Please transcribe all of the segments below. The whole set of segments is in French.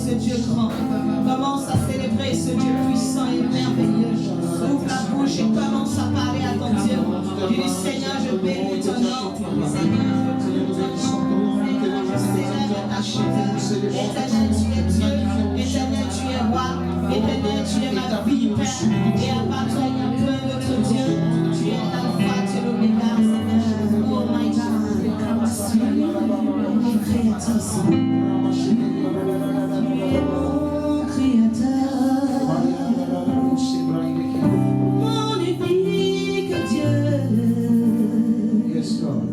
ce Dieu grand. Commence à célébrer ce Dieu puissant et merveilleux. Ouvre la bouche et commence à parler à ton Dieu. Dis Seigneur, je bénis ton nom. Seigneur, je bénis ton nom. Seigneur, je célèbre ta chute. Éternel, tu es Dieu. Éternel, tu es roi. Éternel, tu es ma vie, Père. Et à part toi, il n'y a pas d'autre Dieu. Tu es l'alpha, tu es l'oméga, Seigneur. Oh my God. Mon créateur, mon créateur, mon unique Dieu. Yes, Lord.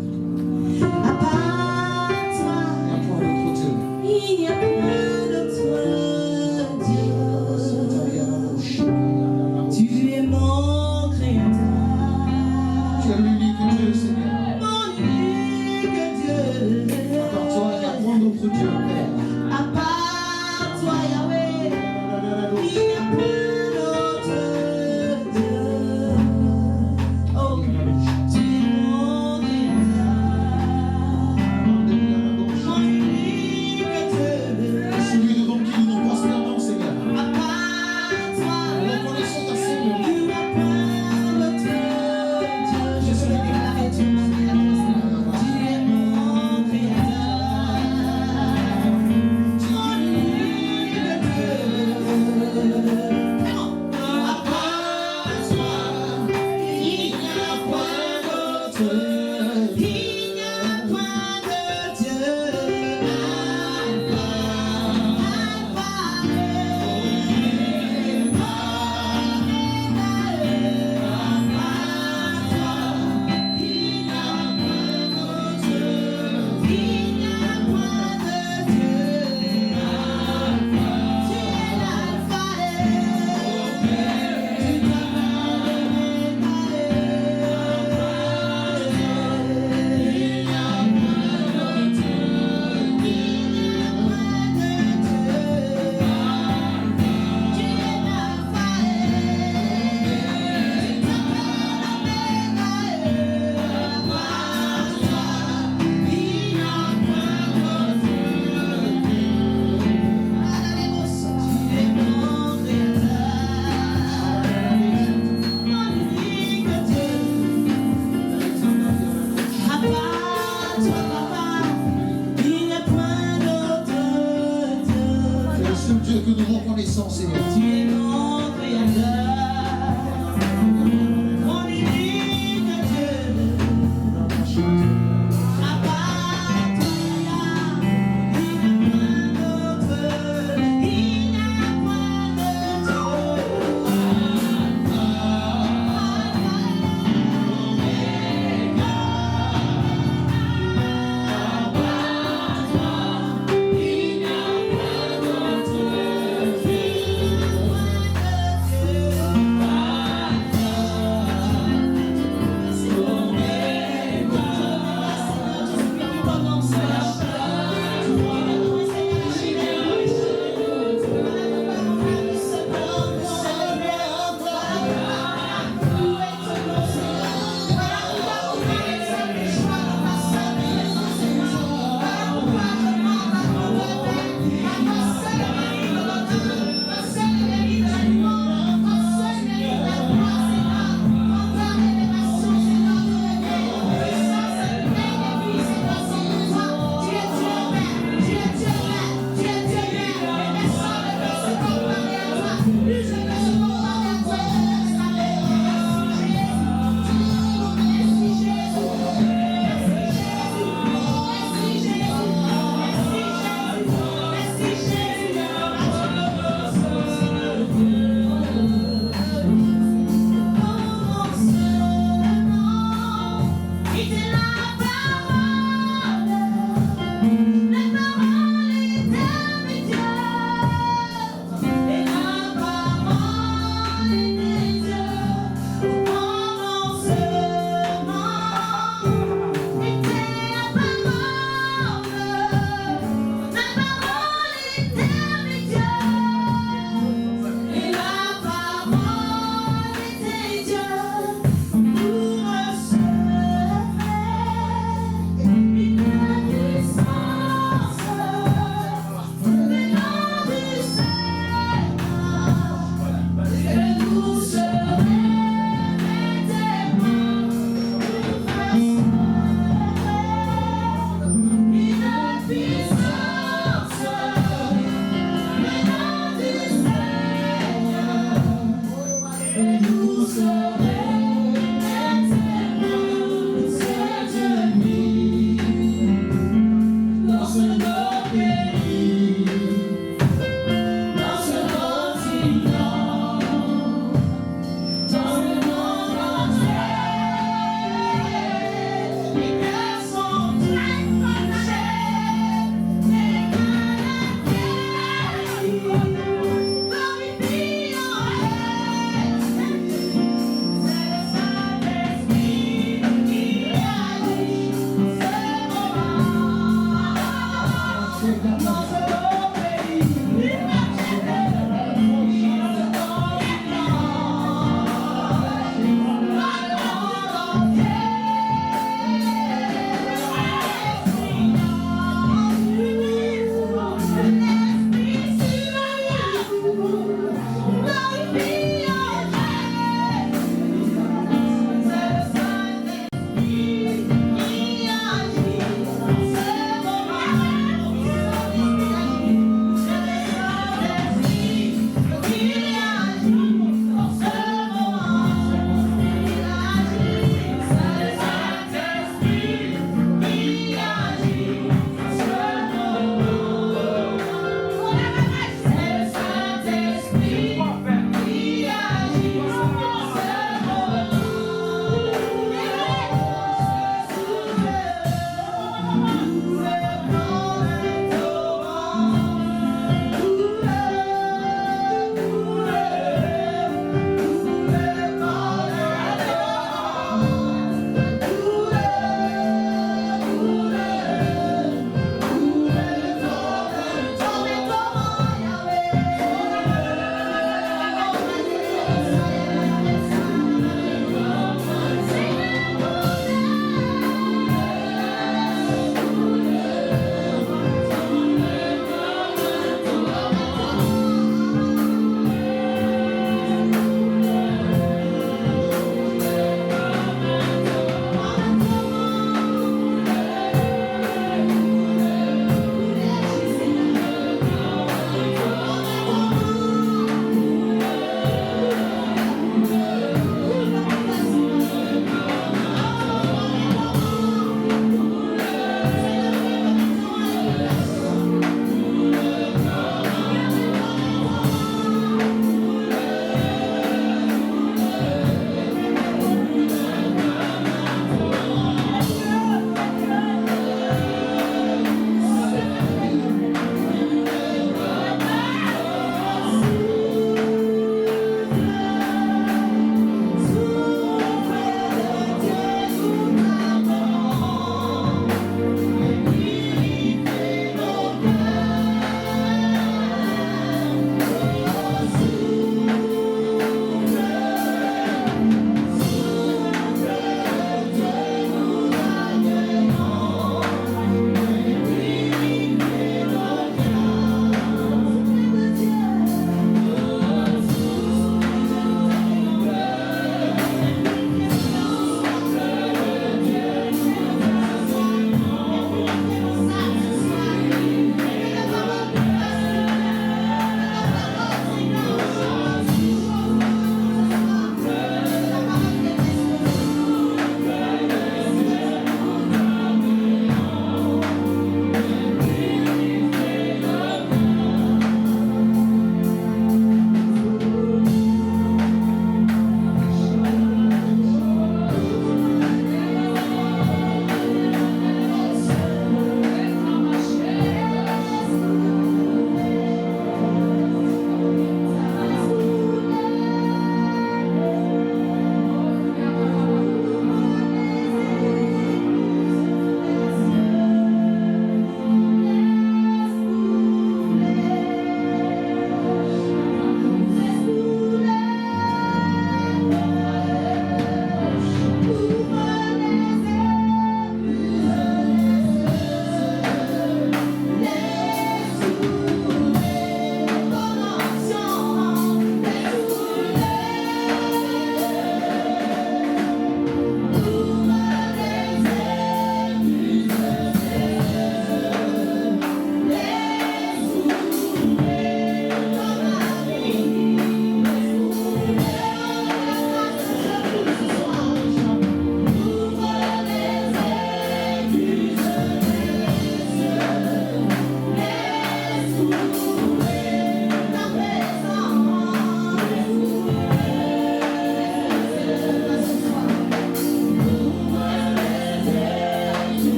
À part toi, il n'y a point d'autre Dieu. Tu es mon créateur. Tu es l'unique Dieu, Seigneur. Mon unique Dieu. À part toi, il n'y a point d'autre Dieu, Père. À part toi, Yahweh, il n'y a point d'autre Dieu. Oh, tu es mon créateur. Mon unique Dieu. Celui devant qui nous nous prosternons, Seigneur. À part toi, Reconnaissons ta Seigneur. il n'y a point d'autre Dieu. Je veux déclarer tu es mon créateur. Tu es mon créateur. Mon unique Dieu. À part toi, il n'y a point d'autre. Il n'y a point de Dieu. Tu es le seul Dieu que nous reconnaissons, Seigneur. Tu es mon créateur, mon unique Dieu. À part toi, il n'y a point d'autre, il n'y a point de Dieu.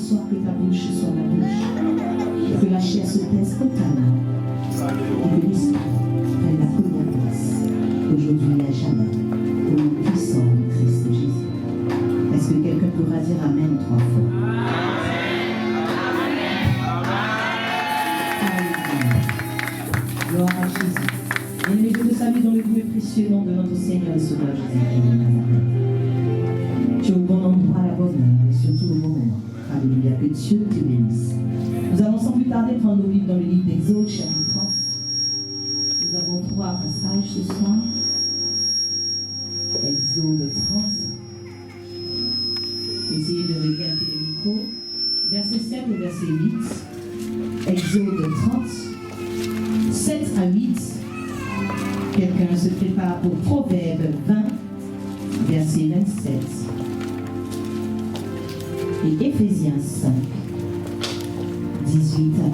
soir que ta bouche soit ma bouche, que la chair se taise totalement et que l'esprit prenne la première place aujourd'hui et à jamais, au nom puissant de Christ Jésus. Est-ce que quelqu'un pourra dire Amen 3 fois? Gloire à Jésus. Bien-aimés, je te salue dans le plus précieux nom de notre Seigneur et Sauveur Jésus-Christ de Nazareth. Tu es au bon endroit, à la bonne heure, et surtout au bon moment. Alléluia, que Dieu te bénisse. Nous allons sans plus tarder prendre nos livres dans le livre d'Exode, chapitre 30. Nous avons 3 passages ce soir. Exode 30. Essayez de régler un peu les micros. Verset 7 au verset 8. Exode 30. 7 à 8. Quelqu'un se prépare pour Proverbe 20, verset 27. Et Éphésiens 5, 18 à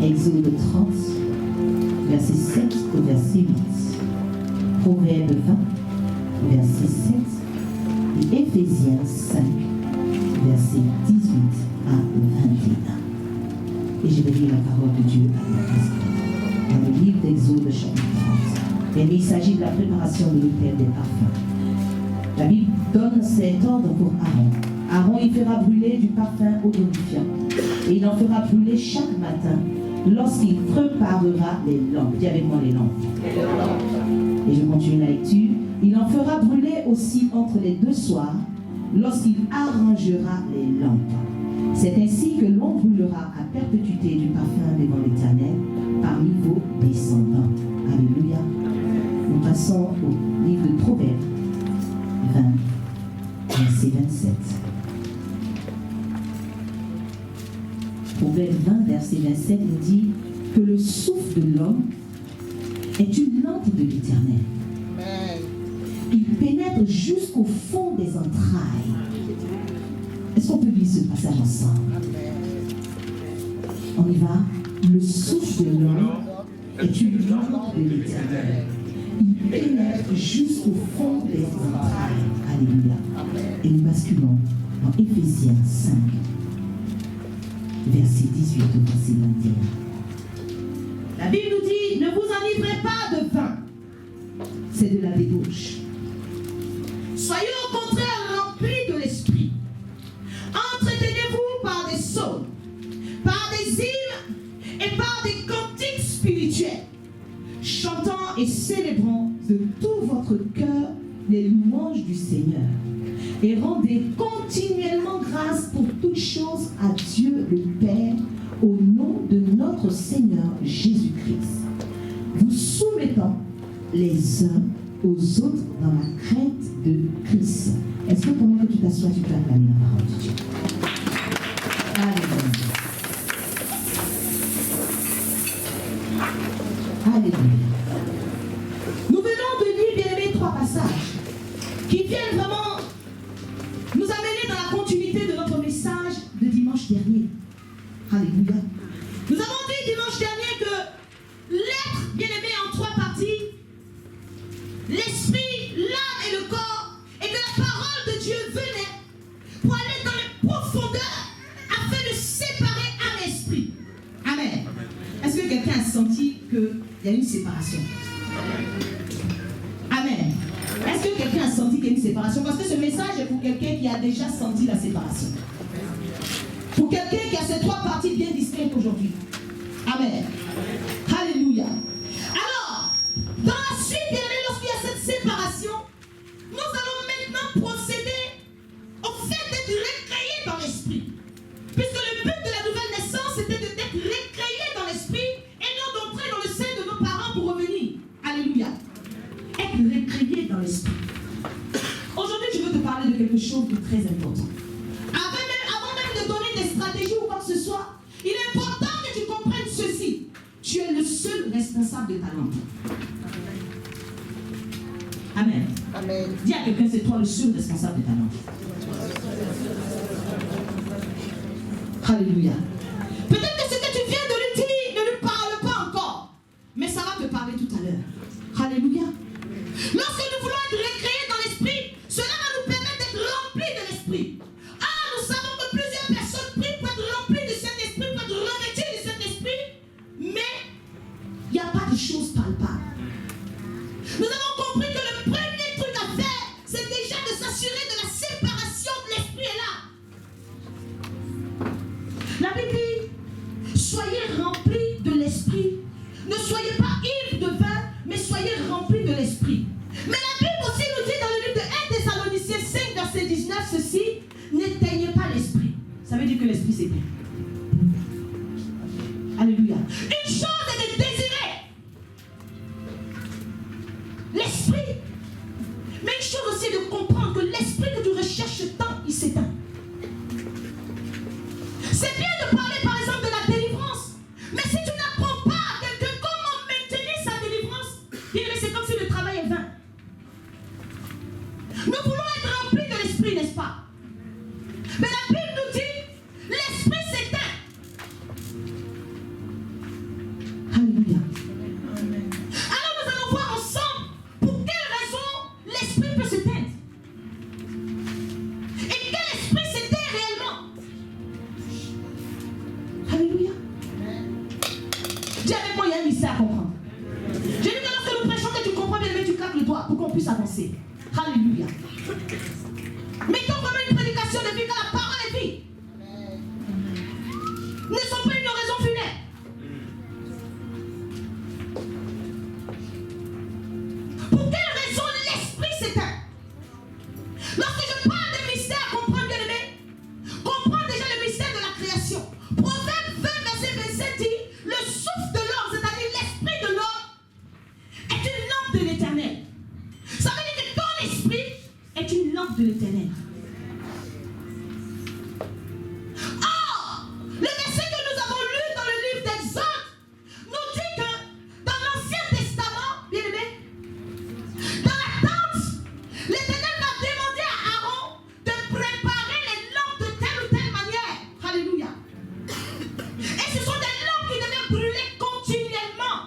21. Exode 30, verset 7 au verset 8. Proverbe 20, verset 7. Et Éphésiens 5, verset 18 à 21. Et je vais lire la parole de Dieu à notre instant. Dans le livre d'Exode, chapitre 30. Et il s'agit de la préparation de l'autel des parfums. La Bible donne cet ordre pour Aaron. Aaron, il fera brûler du parfum odorifiant. Et il en fera brûler chaque matin lorsqu'il préparera les lampes. Dis avec moi les lampes. Et je continue la lecture. Il en fera brûler aussi entre les 2 soirs lorsqu'il arrangera les lampes. C'est ainsi que l'on brûlera à perpétuité du parfum devant l'Éternel parmi vos descendants. Alléluia. Nous passons au livre de Proverbes 20, verset 27. Proverbe 20, verset 27 nous dit que le souffle de l'homme est une lampe de l'Éternel. Il pénètre jusqu'au fond des entrailles. Est-ce qu'on peut lire ce passage ensemble? On y va. Le souffle de l'homme est une lampe de l'Éternel. Il pénètre jusqu'au fond des entrailles. Alléluia. Et nous basculons dans Éphésiens 5, verset 18 au verset 21. La Bible nous dit, ne vous enivrez pas de vin. C'est de la débauche. Soyez au contraire remplis de l'esprit. Entretenez-vous par des psaumes, par des hymnes et par des cantiques spirituels, chantant et célébrant de tout votre cœur les louanges du Seigneur. Et rendez continuellement grâce pour toutes choses à Dieu le Père, au nom de notre Seigneur Jésus-Christ, vous soumettant les uns aux autres dans la crainte de Christ. Est-ce que pendant que tu t'assois, tu peux acclamer la parole de Dieu? Alléluia. Alléluia. Nous venons de lire, bien-aimés, 3 passages qui viennent vraiment nous amener dans la continuité de notre message de dimanche dernier. Alléluia. Nous avons dit dimanche dernier que l'être, bien-aimé, en 3 parties, l'esprit, l'âme et le corps, et que la parole de Dieu venait pour aller dans les profondeurs afin de séparer âme et esprit. Amen. Est-ce que quelqu'un a senti qu'il y a une séparation? Amen. Est-ce que quelqu'un a senti qu'il y a une séparation? Parce que ce message est pour quelqu'un qui a déjà senti la séparation. Pour quelqu'un qui a ces 3 parties bien distinctes aujourd'hui. Amen. Alléluia. Alors, dans la suite, bien aimé, lorsqu'il y a cette séparation, nous allons maintenant procéder au fait d'être recréés dans l'esprit. Puisque le but de la nouvelle naissance, c'était d'être recréés dans l'esprit et non d'entrer dans le sein de nos parents pour revenir. Alléluia. Être recréés dans l'esprit. Aujourd'hui, je veux te parler de quelque chose de très important. Avant même de donner des stratégies ou quoi que ce soit, il est important que tu comprennes ceci. Tu es le seul responsable de ta lampe. Amen. Amen. Dis à quelqu'un, c'est toi le seul responsable de ta lampe. Alléluia. Peut-être que ce que tu viens de lui dire ne lui parle pas encore, mais ça va te parler tout à l'heure. Alléluia. Lorsque nous voulons être recréés dans l'esprit, cela va nous permettre d'être remplis de l'esprit. Ah, nous savons que dire que l'esprit s'éteint. Alléluia. Une chose est de désirer l'esprit, mais une chose aussi est de comprendre que l'esprit que tu recherches tant, il s'éteint. C'est bien de parler par exemple de la délivrance, mais si tu n'apprends pas à quelqu'un comment maintenir sa délivrance, c'est comme si le travail est vain. Nous voulons être remplis de l'esprit, n'est-ce pas? Mais la Bible nous dit, l'esprit s'éteint. Alléluia. Alors nous allons voir ensemble pour quelle raison l'esprit peut s'éteindre. Et quel esprit s'éteint réellement. Alléluia. Dis avec moi, il y a un mystère à comprendre. J'ai dit que lorsque nous prêchons, que tu comprends bien, mais tu claques le doigt pour qu'on puisse avancer. Alléluia. Mettons vraiment une prédication de vie, car la parole est vie. Ne sont pas une oraison funèbre. Pour quelle raison l'esprit s'éteint? Lorsque je parle de mystère, comprends bien aimé, comprends déjà le mystère de la création. Proverbe 20, verset 27 dit, le souffle de l'homme, c'est-à-dire l'esprit de l'homme, est une lampe de l'éternel. Ça veut dire que ton esprit est une lampe de l'éternel. Or, le verset que nous avons lu dans le livre d'Exode nous dit que dans l'Ancien Testament, bien aimé, dans la tente, l'Éternel va demander à Aaron de préparer les lampes de telle ou telle manière. Alléluia. Et ce sont des lampes qui devaient brûler continuellement,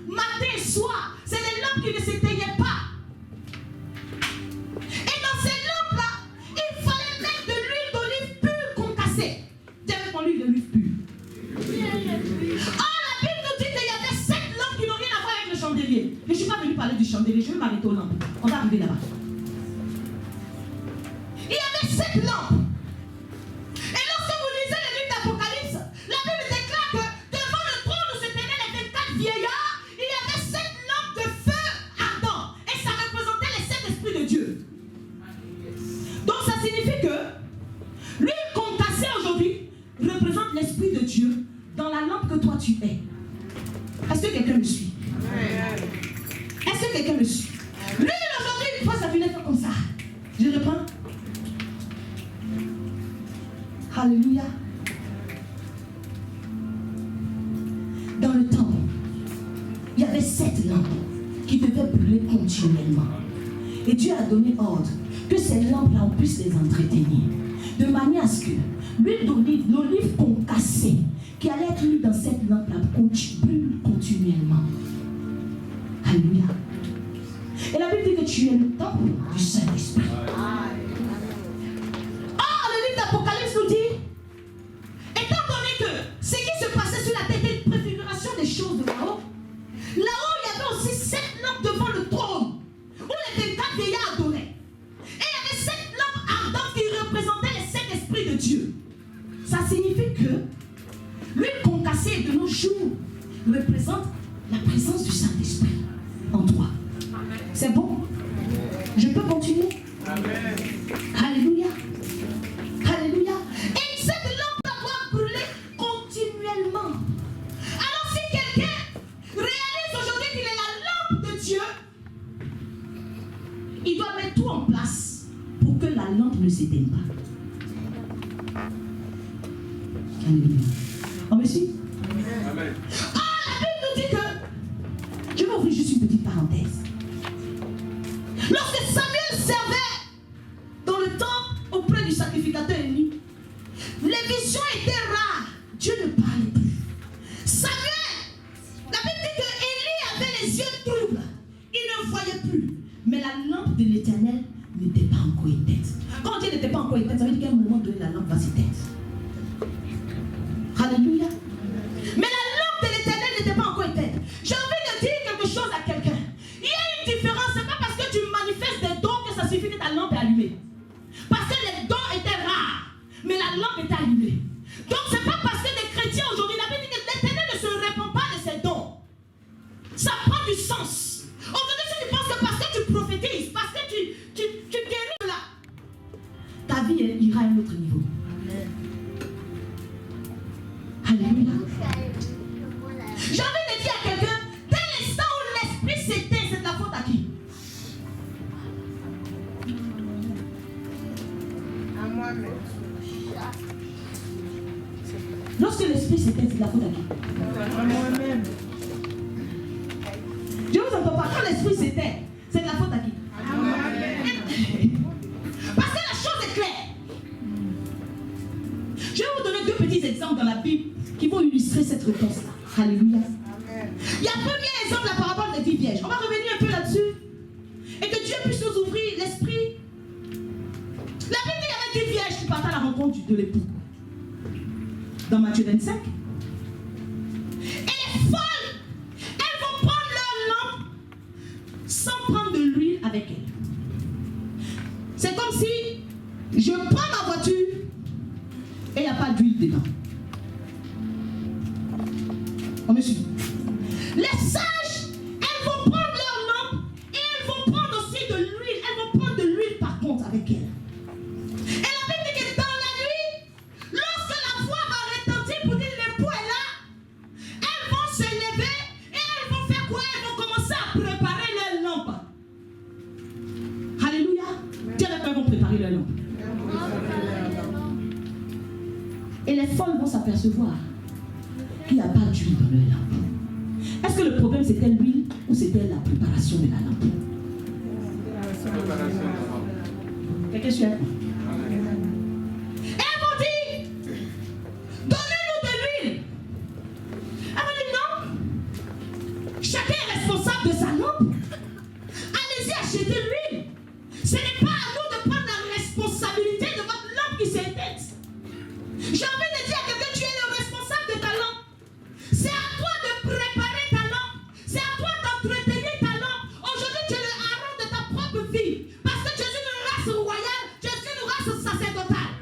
matin et soir. C'est des lampes qui ne s'éteignaient pas. Et dans ces lampes-là, il fallait mettre de l'huile d'olive pure concassée. Dis avec moi l'huile d'olive pure. Or, la Bible nous dit qu'il y avait 7 lampes qui n'ont rien à voir avec le chandelier. Mais je ne suis pas venu parler du chandelier, je vais m'arrêter aux lampes. On va arriver là-bas. Il y avait 7 lampes. Et lorsque vous lisez le livre d'Apocalypse, la Bible déclare que devant le trône où se tenaient les 24 vieillards, il y avait 7 lampes de feu ardent. Et ça représentait les 7 esprits de Dieu. Donc ça signifie que l'huile concassée aujourd'hui représente l'esprit de Dieu dans la lampe que toi tu es. Est-ce que quelqu'un me suit? Est-ce que quelqu'un me suit? L'huile aujourd'hui, une fois sa fenêtre comme ça. Je reprends. Alléluia. Dans le temple, il y avait 7 lampes qui devaient brûler continuellement. Et Dieu a donné ordre que ces lampes-là, on puisse les entretenir. De manière à ce que l'huile d'olive, l'olive concassée, qui allait être mise dans cette lampe-là, brûle continuellement. Alléluia. Et la Bible dit que tu es le temple du Saint-Esprit. Or, le livre d'Apocalypse nous dit, étant donné que ce qui se passait sur la tête était une préfiguration des choses de là-haut, il y avait aussi 7 lampes devant le trône, où les 24 vieillards adoraient. Et il y avait 7 lampes ardentes qui représentaient les 7 esprits de Dieu. Ça signifie que l'huile concassée de nos jours représente la présence du Saint-Esprit en toi. C'est bon? Je peux continuer? Amen. Alléluia. Alléluia. Et cette lampe doit brûler continuellement. Alors si quelqu'un réalise aujourd'hui qu'il est la lampe de Dieu, il doit mettre tout en place pour que la lampe ne s'éteigne pas. Alléluia. On me suit? Amen. Ah, la Bible nous dit que, je vais ouvrir juste une petite parenthèse. Lorsque Samuel servait dans le temple auprès du sacrificateur Élie, les visions étaient rares. Dieu ne parlait plus. Samuel, la Bible dit que Élie avait les yeux troubles. Il ne voyait plus. Mais la lampe de l'Éternel n'était pas encore éteinte. Quand Dieu n'était pas encore éteinte, ça veut dire qu'à un moment donné, la lampe va s'éteindre. Alléluia. Mais la lampe de l'Éternel n'était pas encore éteinte. J'ai envie de dire quelque chose à quelqu'un. Il y a une différence. Ce n'est pas parce que tu manifestes des dons que ça suffit que ta lampe est allumée. Parce que les dons étaient rares, mais la lampe était allumée. Donc ce n'est pas parce que des chrétiens aujourd'hui, la Bible dit que l'Éternel ne se répand pas de ses dons. Ça prend du sens. Aujourd'hui, si tu penses que parce que tu prophétises, parce que tu guéris là, ta vie ira à un autre niveau. Lorsque l'esprit s'éteint, c'est de la faute à qui? Moi-même. Je vous entends pas. Quand l'esprit s'éteint, c'est de la faute à qui? Parce que la chose est claire. Je vais vous donner deux petits exemples dans la Bible qui vont illustrer cette réponse-là. Alléluia. Il y a un premier exemple, la parabole des 10 vierges. On va revenir un peu là-dessus. Et que Dieu puisse nous ouvrir l'esprit. La Bible dit qu'il y avait 10 vierges qui partaient à la rencontre de l'époux. Dans Matthieu 25. Et les folles, elles vont prendre leur lampe sans prendre de l'huile avec elles. C'est comme si je prends ma voiture et il n'y a pas d'huile dedans. On me suit. Les sages, elles vont prendre leur lampe et elles vont prendre aussi de l'huile. Elles vont prendre de l'huile par contre avec elles. Et la Bible dit que dans la nuit, lorsque la voix va retentir pour dire l'époux est là, elles vont se lever et elles vont faire quoi? Elles vont commencer à préparer leur lampe. Alléluia. Dieu avec elles vont préparer leur lampe. Et les folles vont s'apercevoir qu'il n'y a pas d'huile dans leur lampe. Est-ce que le problème c'était l'huile ou c'était la préparation de la lampe? Quelqu'un suit? Et elles vont dire, donnez-nous de l'huile. Elles vont dire non. Chacun est responsable de sa lampe. Allez-y acheter l'huile. Ce n'est pas à nous de prendre la responsabilité de votre lampe qui s'est éteinte. J'ai envie de dire à quelqu'un, tu es le responsable de ta lampe. C'est à toi de préparer ta lampe. C'est à toi d'entretenir ta lampe. Aujourd'hui, tu es le Aaron de ta propre vie. Parce que tu es une race royale, tu es une race sacerdotale.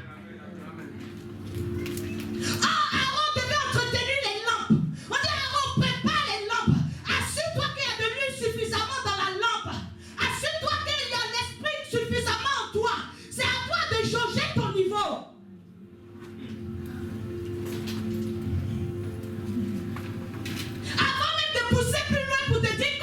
Ah, Aaron devait entretenir les lampes. On dit Aaron, prépare les lampes. Assure-toi qu'il y a de l'huile suffisamment dans la lampe. Assure-toi qu'il y a l'esprit suffisamment en toi. C'est à toi de jauger ton niveau. Avant même de pousser plus loin pour te dire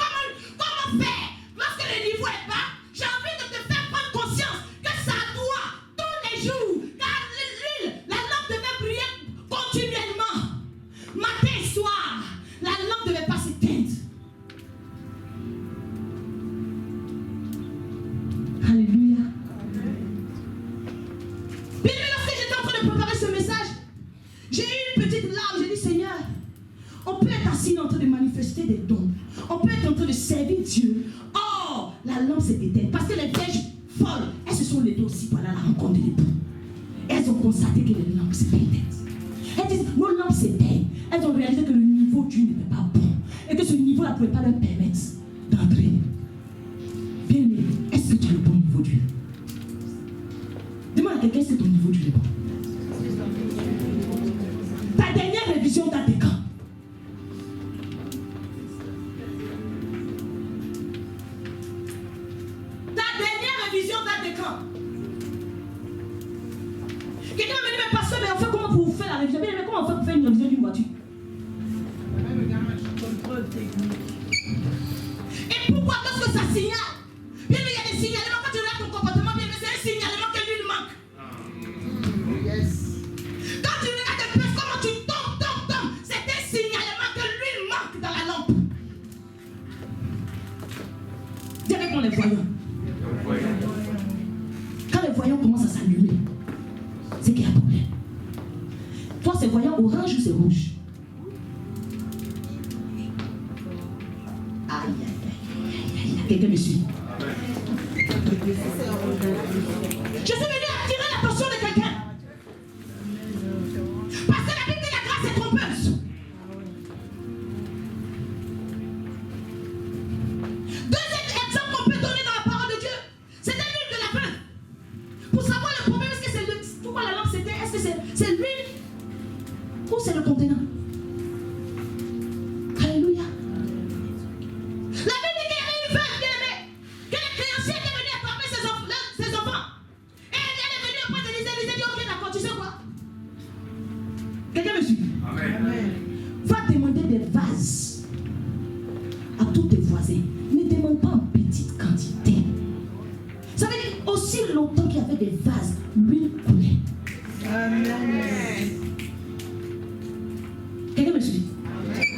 comment faire, lorsque le niveau est bas, j'ai envie de te faire prendre conscience que ça doit tous les jours, car l'huile, la lampe devait briller continuellement, matin et soir, la lampe ne devait pas s'éteindre. Alléluia. Bien, lorsque j'étais en train de préparer ce message, j'ai eu une petite larme, j'ai dit Seigneur, on peut être assis en train de manifester des dons. On peut être en train de servir Dieu. Oh, la lampe s'est éteinte. Parce que les vierges folles, elles se sont levées aussi pour aller à la rencontre de l'époux. Elles ont constaté que les lampes s'étaient éteintes. Elles disent, nos lampes s'éteignent. Elles ont réalisé que le niveau d'huile n'était pas bon. Et que ce niveau-là ne pouvait pas leur permettre d'entrer. Bien aimé, est-ce que tu as le bon niveau d'huile? Demande à quelqu'un si ton niveau d'huile est bon. Ta dernière révision date de quand? Quelqu'un m'a dit, mais pasteur, mais en fait, comment vous faites la révision? Mais comment on fait pour faire une révision d'une voiture? Et pourquoi lorsque ça signale? Bien, il y a des signalements, quand tu regardes ton comportement, bien, c'est un signalement que l'huile manque. Quand tu regardes un peu comment tu tombes, c'est un signalement que l'huile manque dans la lampe. Dis avec moi les voyants. Quand les voyants commencent à s'allumer, c'est qu'il y a un problème. Toi, c'est voyant orange ou c'est rouge? Aïe, aïe, aïe, aïe. Quelqu'un me suit? Je suis venu attirer l'attention de quelqu'un. Parce que la Bible dit la grâce est trompeuse. Deuxième exemple qu'on peut donner dans la parole de Dieu, c'est l'huile de la veuve. Pour savoir le problème, est-ce que c'est pourquoi la lampe s'éteint? Est-ce que c'est l'huile ou c'est le contenant? Alléluia. La Bible dit qu'il y avait une veuve bien aimée, que les créanciers étaient venus attraper ses enfants. Et elle est venue auprès d'Élisée. Élisée dit, ok, d'accord, tu sais quoi? Quelqu'un me suit? Amen. Va demander des vases à tous tes voisins. Ne demande pas en petite quantité. Ça veut dire aussi longtemps qu'il y avait des vases, l'huile coulait. Quelqu'un me suit?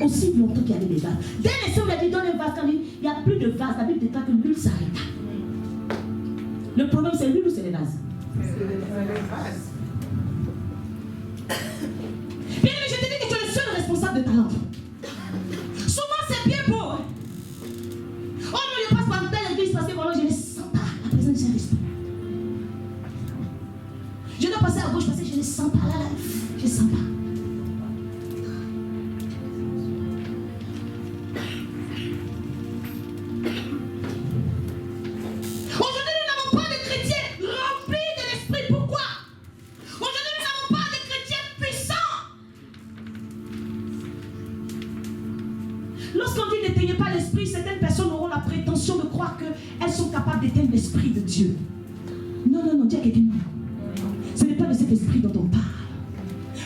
Aussi longtemps qu'il y avait des vases. Dès l'instant où il a dit dans les vases, quand il n'y a plus de vases, la Bible déclare que l'huile s'arrêta. Le problème, c'est l'huile ou c'est les vases? Bien aimé, je te dis que tu es le seul responsable de ta lampe. Souvent, c'est bien beau. Hein? Oh non, je passe par telle église parce que voilà, je ne sens pas la présence du Saint-Esprit. Je dois passer à gauche parce que je ne sens pas là, je ne sens pas. Aujourd'hui, nous n'avons pas de chrétiens remplis de l'Esprit. Pourquoi? Aujourd'hui, nous n'avons pas de chrétiens puissants. Lorsqu'on dit n'éteignez pas l'Esprit, certaines personnes auront la prétention de croire qu'elles sont capables d'éteindre l'Esprit de Dieu. Non, non, non, dis à quelqu'un non. Ce n'est pas de cet esprit dont on parle.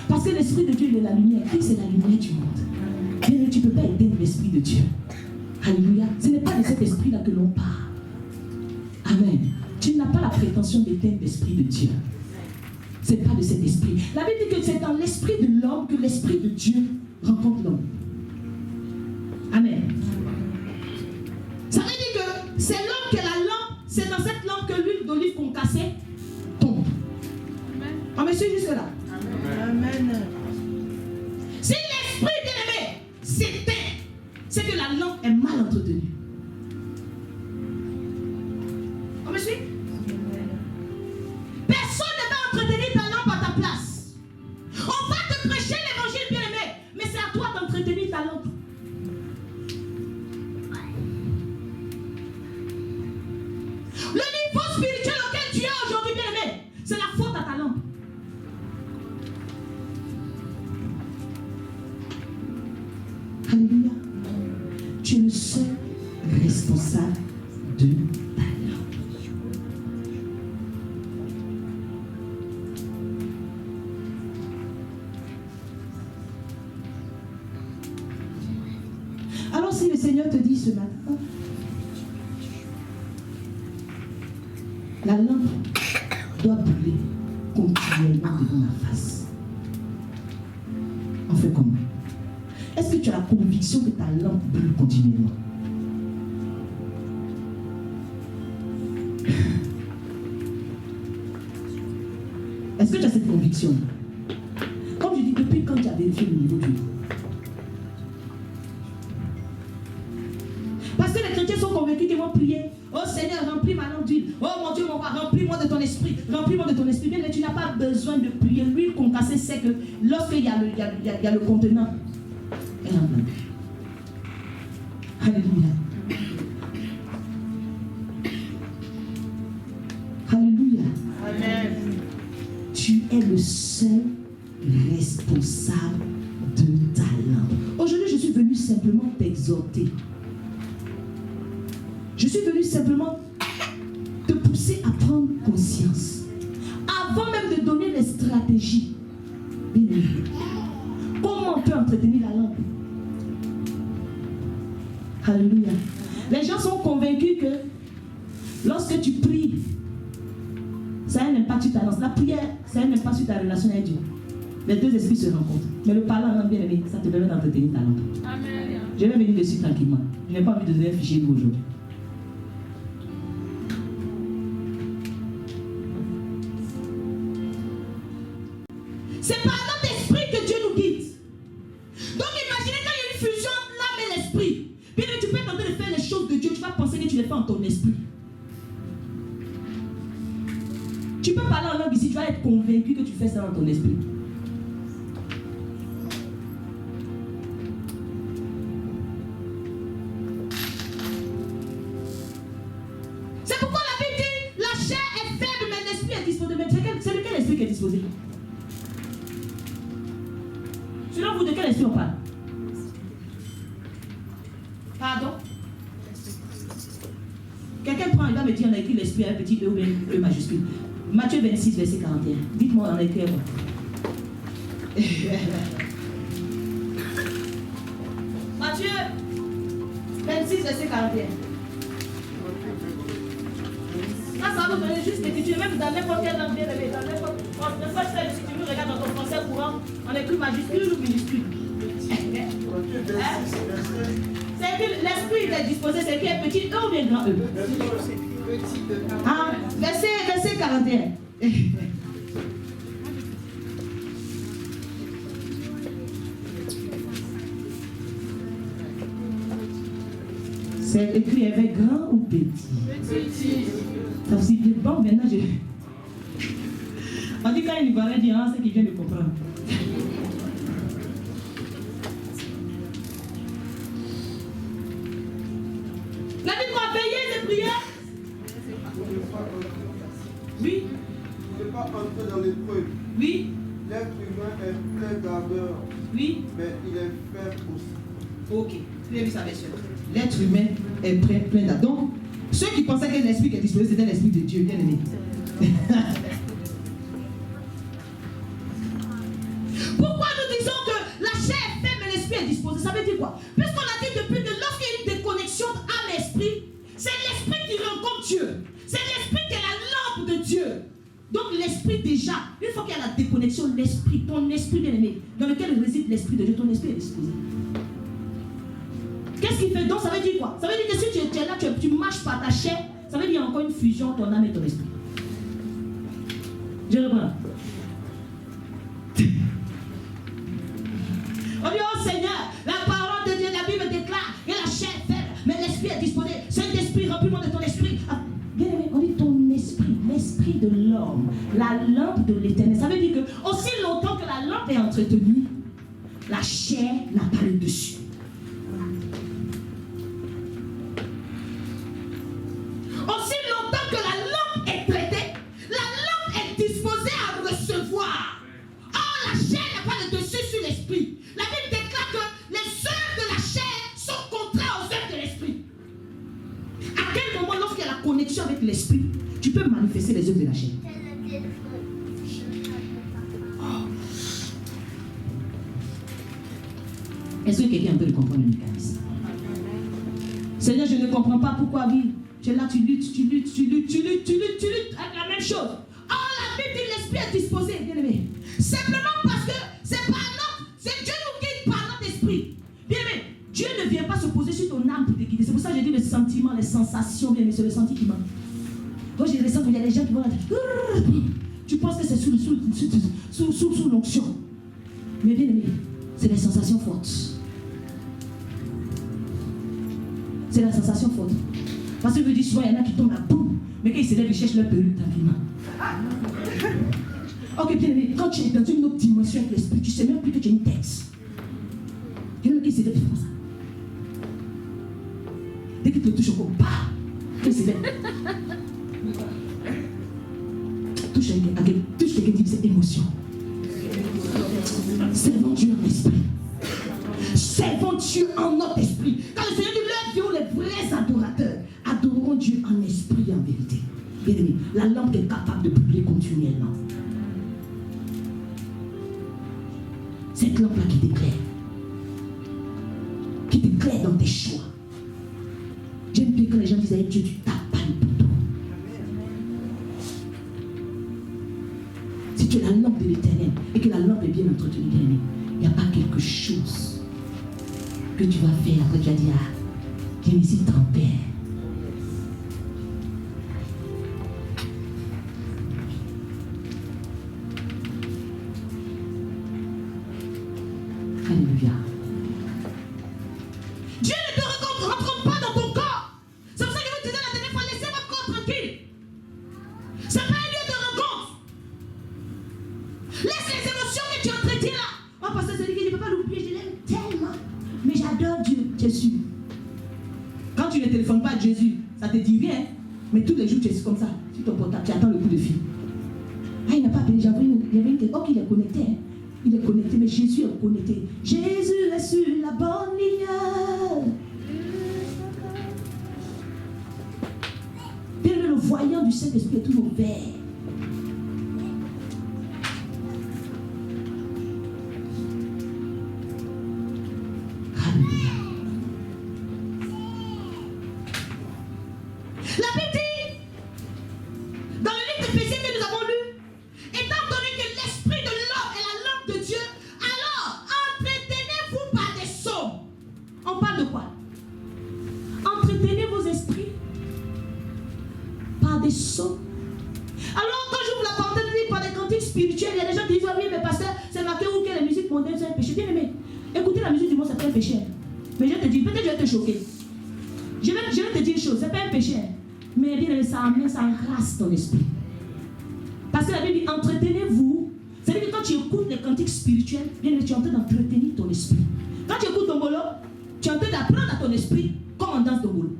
Parce que l'Esprit de Dieu, il est la lumière. Christ est la lumière du monde. Mais tu ne peux pas éteindre l'Esprit de Dieu. Alléluia. Ce n'est pas de cet esprit-là que l'on parle. Amen. Tu n'as pas la prétention d'éteindre l'Esprit de Dieu. Ce n'est pas de cet esprit. La Bible dit que c'est dans l'esprit de l'homme que l'Esprit de Dieu rencontre l'homme. Amen. Ça veut dire que c'est l'homme que la lampe, c'est dans cette lampe que l'huile d'olive concassée tombe. On me suit jusque là. Amen. Si l'esprit bien-aimé s'éteint, c'est que la lampe est mal entretenue. On me suit? Personne ne va entretenir ta lampe à ta place. On va te prêcher l'évangile bien-aimé, mais c'est à toi d'entretenir ta lampe. Le niveau spirituel auquel tu es aujourd'hui bien-aimé, c'est la faute à ta lampe. Alléluia. Tu es le seul responsable de ta lampe. Alors si le Seigneur te dit ce matin, la lampe doit brûler continuellement devant ma face, on fait comment? Est-ce que tu as la conviction que ta lampe brûle continuellement? Est-ce que tu as cette conviction? Comme je dis, depuis quand tu as vérifié le niveau du... Parce que les chrétiens sont convaincus qu'ils vont prier. Oh Seigneur, remplis ma lampe d'huile. Oh mon Dieu, mon roi, remplis-moi de ton esprit. Remplis-moi de ton esprit. Bien, mais tu n'as pas besoin de prier. L'huile concassée, c'est que lorsqu'il y a le contenant, elle en plein. Alléluia. Alléluia. Amen. Tu es le seul responsable de ta lampe. Aujourd'hui, je suis venu simplement t'exhorter. Je suis venu simplement te pousser à prendre conscience. Avant même de donner les stratégies. Comment on peut entretenir la lampe? Alléluia. Les gens sont convaincus que lorsque tu pries, ça a un impact sur ta lampe. La prière, ça a un impact sur ta relation avec Dieu. Les deux esprits se rencontrent. Mais le parler en langue bien aimé, ça te permet d'entretenir ta lampe. Amen. Je vais venir dessus tranquillement. Je n'ai pas envie de donner un fichier nous aujourd'hui. C'est par notre esprit que Dieu nous guide. Donc imaginez quand il y a une fusion entre l'âme et l'esprit. Bien que tu peux tenter de faire les choses de Dieu, tu vas penser que tu les fais en ton esprit. Tu peux parler en langue ici, tu vas être convaincu que tu fais ça dans ton esprit. C'est pourquoi la Bible dit la chair est faible, mais l'esprit est disposé. Mais c'est de quel esprit qui est disposé? Selon vous, de quel esprit on parle? Pardon? Quelqu'un prend, il va me dire, on a écrit l'esprit avec petit E ou bien E majuscule. Matthieu 26, verset 41. Dites-moi, on a écrit quoi? Matthieu 26, verset 41. Ça va vous donner juste l'écriture, même dans n'importe quelle langue bien aimée, dans n'importe quelle langue. On écrit majuscule ou minuscule? C'est que l'esprit est disposé, c'est qu'il est petit E ou bien grand E? Ah, verset 41. C'est écrit avec grand ou petit? Petit. Ça aussi dit bon, maintenant je. On dit quand il va dire, c'est qu'il vient de comprendre. La Bible va payer les prières. Oui. Ne pas entrer dans l'épreuve. Oui. L'être humain est plein d'ardeur. Oui. Mais il est faible aussi. Ok, tu as vu sa version. L'être humain est plein d'ardeur. Donc, ceux qui pensaient que l'esprit qui est disposé, c'était l'esprit de Dieu, bien aimé. Pourquoi nous disons que la chair est faible mais l'esprit est disposé? Ça veut dire quoi? Puisqu'on a dit depuis que lorsqu'il y a une déconnexion âme-esprit, c'est l'esprit qui rencontre Dieu. C'est l'esprit qui est la lampe de Dieu. Donc l'esprit déjà, une fois qu'il y a la déconnexion, l'esprit, ton esprit bien aimé, dans lequel réside l'esprit de Dieu, ton esprit est disposé. Qu'est-ce qu'il fait donc? Ça veut dire quoi? Ça veut dire que si tu es là, tu marches par ta chair, ça veut dire qu'il y a encore une fusion entre ton âme et ton esprit. Je reprends. On dit, oh Seigneur, la parole de Dieu, la Bible déclare que la chair est faible, mais l'esprit est disposé. Cet esprit, remplis-moi de ton esprit. Ah, bien aimé, on dit ton esprit, l'esprit de l'homme, la lampe de l'éternel. Ça veut dire que aussi longtemps que la lampe est entretenue, la chair n'a pas le dessus. Aussi longtemps que la lampe est traitée, la lampe est disposée à recevoir. Or, la chair n'a pas le dessus sur l'esprit. La Bible déclare que les œuvres de la chair sont contraires aux œuvres de l'esprit. À quel moment, lorsqu'il y a la connexion avec l'esprit, tu peux manifester les œuvres de la chair? Est-ce que quelqu'un peut comprendre le mécanisme? Seigneur, je ne comprends pas pourquoi, oui. Tu es là, tu luttes avec la même chose. Or, la Bible dit l'esprit est disposé, bien aimé. Simplement parce que c'est par notre, c'est Dieu nous guide par notre esprit. Bien aimé, Dieu ne vient pas se poser sur ton âme pour te guider. C'est pour ça que j'ai dit les sentiments, les sensations, bien aimé, c'est le sentiment. Moi, j'ai ressenti qu'il y a des gens qui vont là. Tu penses que c'est sous l'onction. Mais bien aimé, c'est des sensations fortes. C'est la sensation forte. Parce que je dis souvent, il y en a qui tombent à boum, mais quand ils se lèvent, ils cherchent leur perruque tranquillement. Ok, bien aimé, quand tu es dans une autre dimension avec l'esprit, tu ne sais même plus que tu es une tête. Il y en a qui se lèvent, ils font ça. Dès qu'ils te touchent au corps, bah, ils se lèvent. Touche quelqu'un, dit c'est émotion. Servons Dieu en esprit. Servons Dieu en notre esprit. Quand le Seigneur dit leur Dieu, les vrais adorateurs adoreront Dieu en esprit et en vérité. Bien aimé, la lampe est capable de brûler continuellement. Cette lampe-là qui t'éclaire dans tes choix. J'aime bien quand les gens disent à Dieu, tu tapes pas le bouton. Si tu es la lampe de l'éternel et que la lampe est bien entretenue, bien aimé, il n'y a pas quelque chose que tu vas faire après tu vas dire, ah, je me suis trompé. Alléluia. Dieu ne te rencontre pas dans ton corps. C'est pour ça que je vous disais la dernière fois, laissez votre corps tranquille. C'est pas un lieu de rencontre. Laisse les émotions que tu entretiens là. Oh, parce que c'est lui qui ne peut pas l'oublier, je l'aime tellement. Mais j'adore Dieu, Jésus. Quand tu ne téléphones pas à Jésus, ça te dit rien. Mais tous les jours, tu es comme ça, sur ton portable, tu attends le coup de fil. Ah, il n'a pas appelé, j'avais une. Oh, il est connecté. Hein. Il est connecté, mais Jésus est connecté. Jésus est sur la bonne ligne. Bien le voyant du Saint-Esprit est toujours vert. Alléluia. La Bible dit, dans le livre d'Éphésiens que nous avons lu, étant donné que l'esprit de l'homme est la lampe de Dieu, péché. Bien aimé, écouter la musique du monde, c'est pas un péché. Mais je te dis, peut-être je vais te choquer. Je vais te dire une chose, c'est pas un péché. Mais bien aimé, ça amène, ça enrace ton esprit. Parce que la Bible dit, entretenez-vous. C'est-à-dire que quand tu écoutes les cantiques spirituels, bien aimé, tu es en train d'entretenir ton esprit. Quand tu écoutes ton bolo, tu es en train d'apprendre à ton esprit comment on danse ton bolo.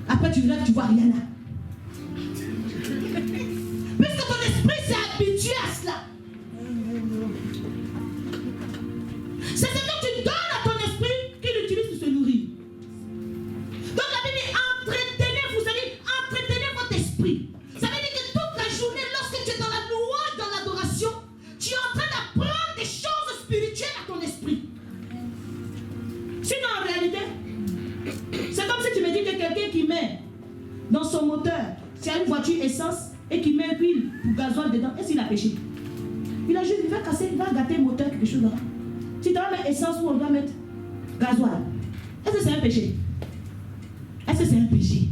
Après tu rêves, tu vois rien là. Puisque ton esprit s'est habitué à cela. C'est ce que tu donnes à ton esprit qu'il utilise pour se nourrir. Donc la Bible dit entretenez-vous, c'est-à-dire entretenez votre esprit. Ça veut dire que toute la journée, lorsque tu es dans la louange, dans l'adoration, tu es en train d'apprendre des choses spirituelles à ton esprit. Sinon en réalité, c'est comme si tu me dis que quelqu'un qui met dans son moteur, s'il y a une voiture essence et qui met huile ou gasoil dedans, est-ce qu'il a péché? Il a juste, il va casser, il va gâter le moteur, quelque chose là. Si tu dois mettre essence ou on doit mettre gasoil, est-ce que c'est un péché? Est-ce que c'est un péché?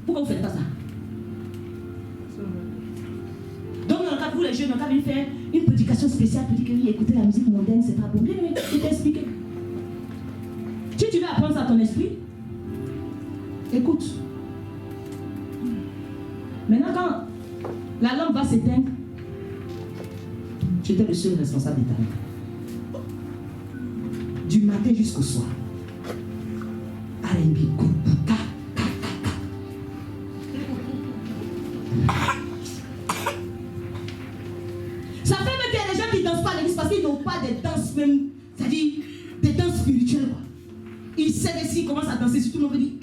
Pourquoi vous ne faites pas ça? Donc dans le cas où les jeunes, on va faire une prédication spéciale pour dire que oui, écouter la musique mondaine, c'est pas bon. Bien, mais je t'ai expliqué. Si tu veux apprendre ça à ton esprit, écoute. Maintenant, quand la lampe va s'éteindre, tu étais le seul responsable de ta vie. Du matin jusqu'au soir. R&B, ka. Ça fait même qu'il y a des gens qui ne dansent pas à l'église parce qu'ils n'ont pas des danses même, c'est-à-dire des danses spirituelles. Quoi. Ils savent s'ils commencent à danser, si tout le monde dit,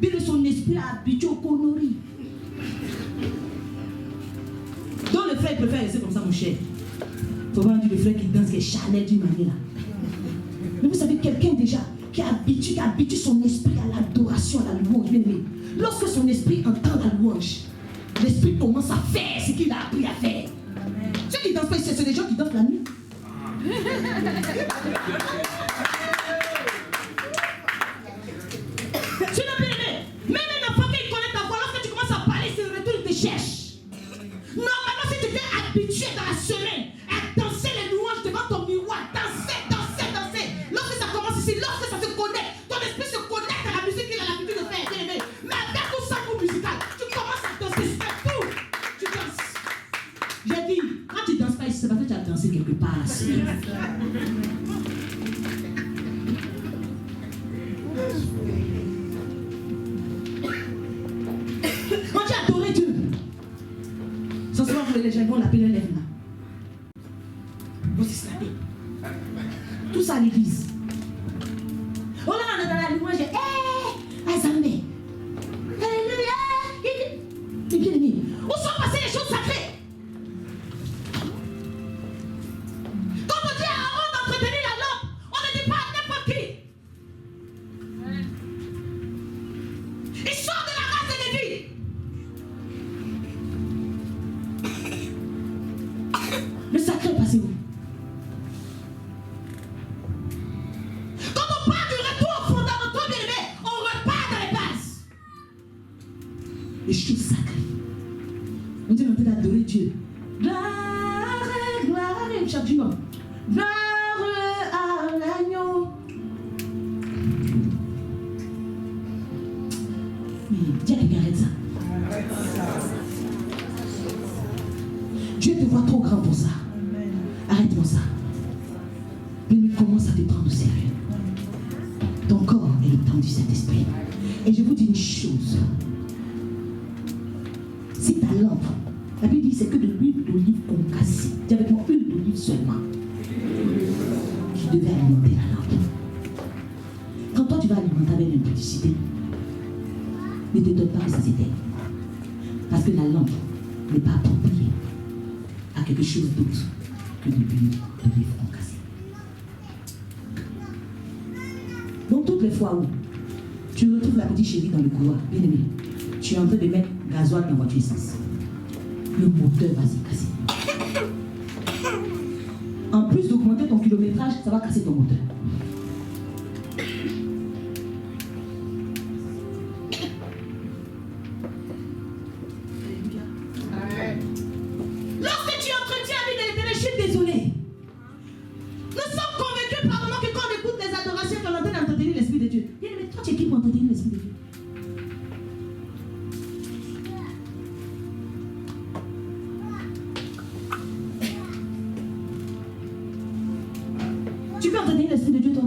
puis de son esprit a habitué aux conneries. Donc le frère préfère rester comme ça, mon cher. Il faut voir le frère qui danse, qui est charnel d'une manière là. Mais vous savez, quelqu'un déjà qui habitue son esprit à l'adoration, à la louange, bien aimé. Lorsque son esprit entend la louange, l'esprit commence à faire ce qu'il a appris à faire. Ceux qui dansent pas, c'est des gens qui dansent la nuit. Tu n'as pas aimé. Même un enfant qui connaît ta voix, lorsque tu commences à parler, c'est le retour, il te cherche. Normalement, si tu t'es habitué dans la semaine à danser les louanges devant ton miroir, danser. Lorsque ça commence ici, lorsque ça se connecte, ton esprit se connecte à la musique qu'il a l'habitude de faire, bien aimé. Mais avec tout ça pour musical, tu commences à danser, c'est tout. Tu danses. J'ai dit, quand tu danses pas ici, c'est parce que tu as dansé quelque part la semaine. Quand tu as adoré Dieu, ce soir, les gens vont l'appeler lèvres là. Vous s'esclaver. Tout ça à l'église. Oh là, on est dans la louange. Azamé. Alléluia. Et bien aimé, où sont passées les choses sacrées? Quand on dit à Aaron d'entretenir la lampe, on ne dit pas à n'importe qui. Il sort de la race de Lévi. Le sacré est passé où? Quand on parle du retour aux fondamentaux, bien aimé, on repart dans les bases. Les choses sacrées. On dit en train d'adorer Dieu. Gloire, gloire, et chante du nom. Gloire à l'agneau. Mais dis à quelqu'un, arrête ça. Dieu te voit trop grand pour ça. Arrête-moi ça. Mais commence à te prendre au sérieux. Ton corps est le temple du Saint-Esprit. Et je vous dis une chose. Si ta lampe, la Bible dit c'est que de l'huile d'olive concassée. Dis avec moi, huile d'olive seulement. Qui devait alimenter la lampe. Quand toi tu vas alimenter avec l'impudicité, ne te donne pas que ça s'éteigne. Parce que la lampe n'est pas appropriée à quelque chose d'autre que de l'huile d'olive concassée. Donc toutes les fois où tu retrouves la petite chérie dans le couloir, bien aimé, tu es en train de mettre gasoil dans votre essence. Le moteur va se casser. En plus d'augmenter ton kilométrage, ça va casser ton moteur. Lorsque tu es en train Tu peux entretenir l'Esprit de Dieu, toi?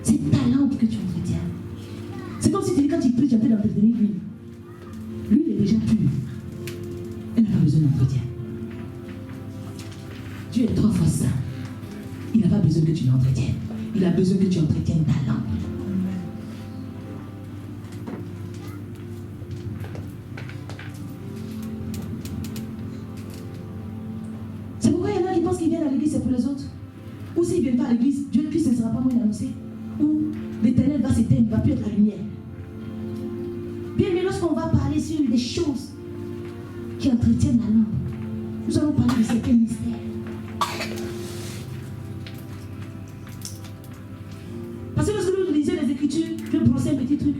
C'est ta lampe que tu entretiens. C'est comme si tu dis quand tu pries, tu as besoin d'entretenir l'huile. L'huile est déjà pure. Elle n'a pas besoin d'entretien. Dieu est 3 fois saint. Il n'a pas besoin que tu l'entretiennes. Il a besoin que tu entretiennes ta lampe. C'est pourquoi il y en a qui pensent qu'ils viennent à l'église, c'est pour les autres. Ou s'ils ne viennent pas à l'église, Dieu Christ ne sera pas moins annoncé. Ou l'éternel va s'éteindre, il ne va plus être la lumière. Bien, mais lorsqu'on va parler sur des choses qui entretiennent la lampe, nous allons parler de certains mystères. Parce que lorsque nous lisons les Écritures, je vais brosser un petit truc.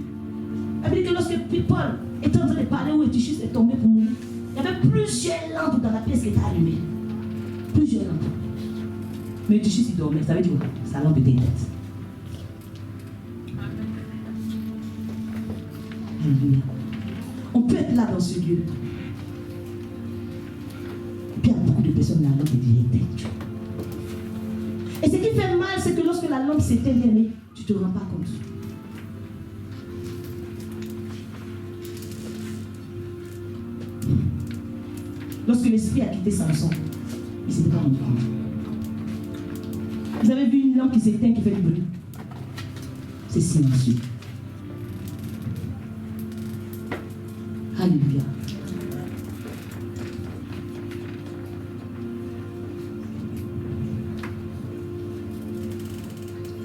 Elle dit que lorsque Paul était en train de parler où Eutychus est tombé pour mourir, il y avait plusieurs lampes dans la pièce qui étaient allumées. Plusieurs lampes. Mais Eutychus il dormait, ça veut dire quoi? Sa lampe était éteinte. Alléluia. On peut être là dans ce lieu. Et puis il y a beaucoup de personnes, la lampe est déjà éteinte. Et ce qui fait mal, c'est que lorsque la lampe s'éteint, tu ne te rends pas compte. Lorsque l'esprit a quitté Samson, il ne s'était pas rendu compte. Vous avez vu une lampe qui s'éteint, qui fait du bruit? C'est silencieux. Alléluia.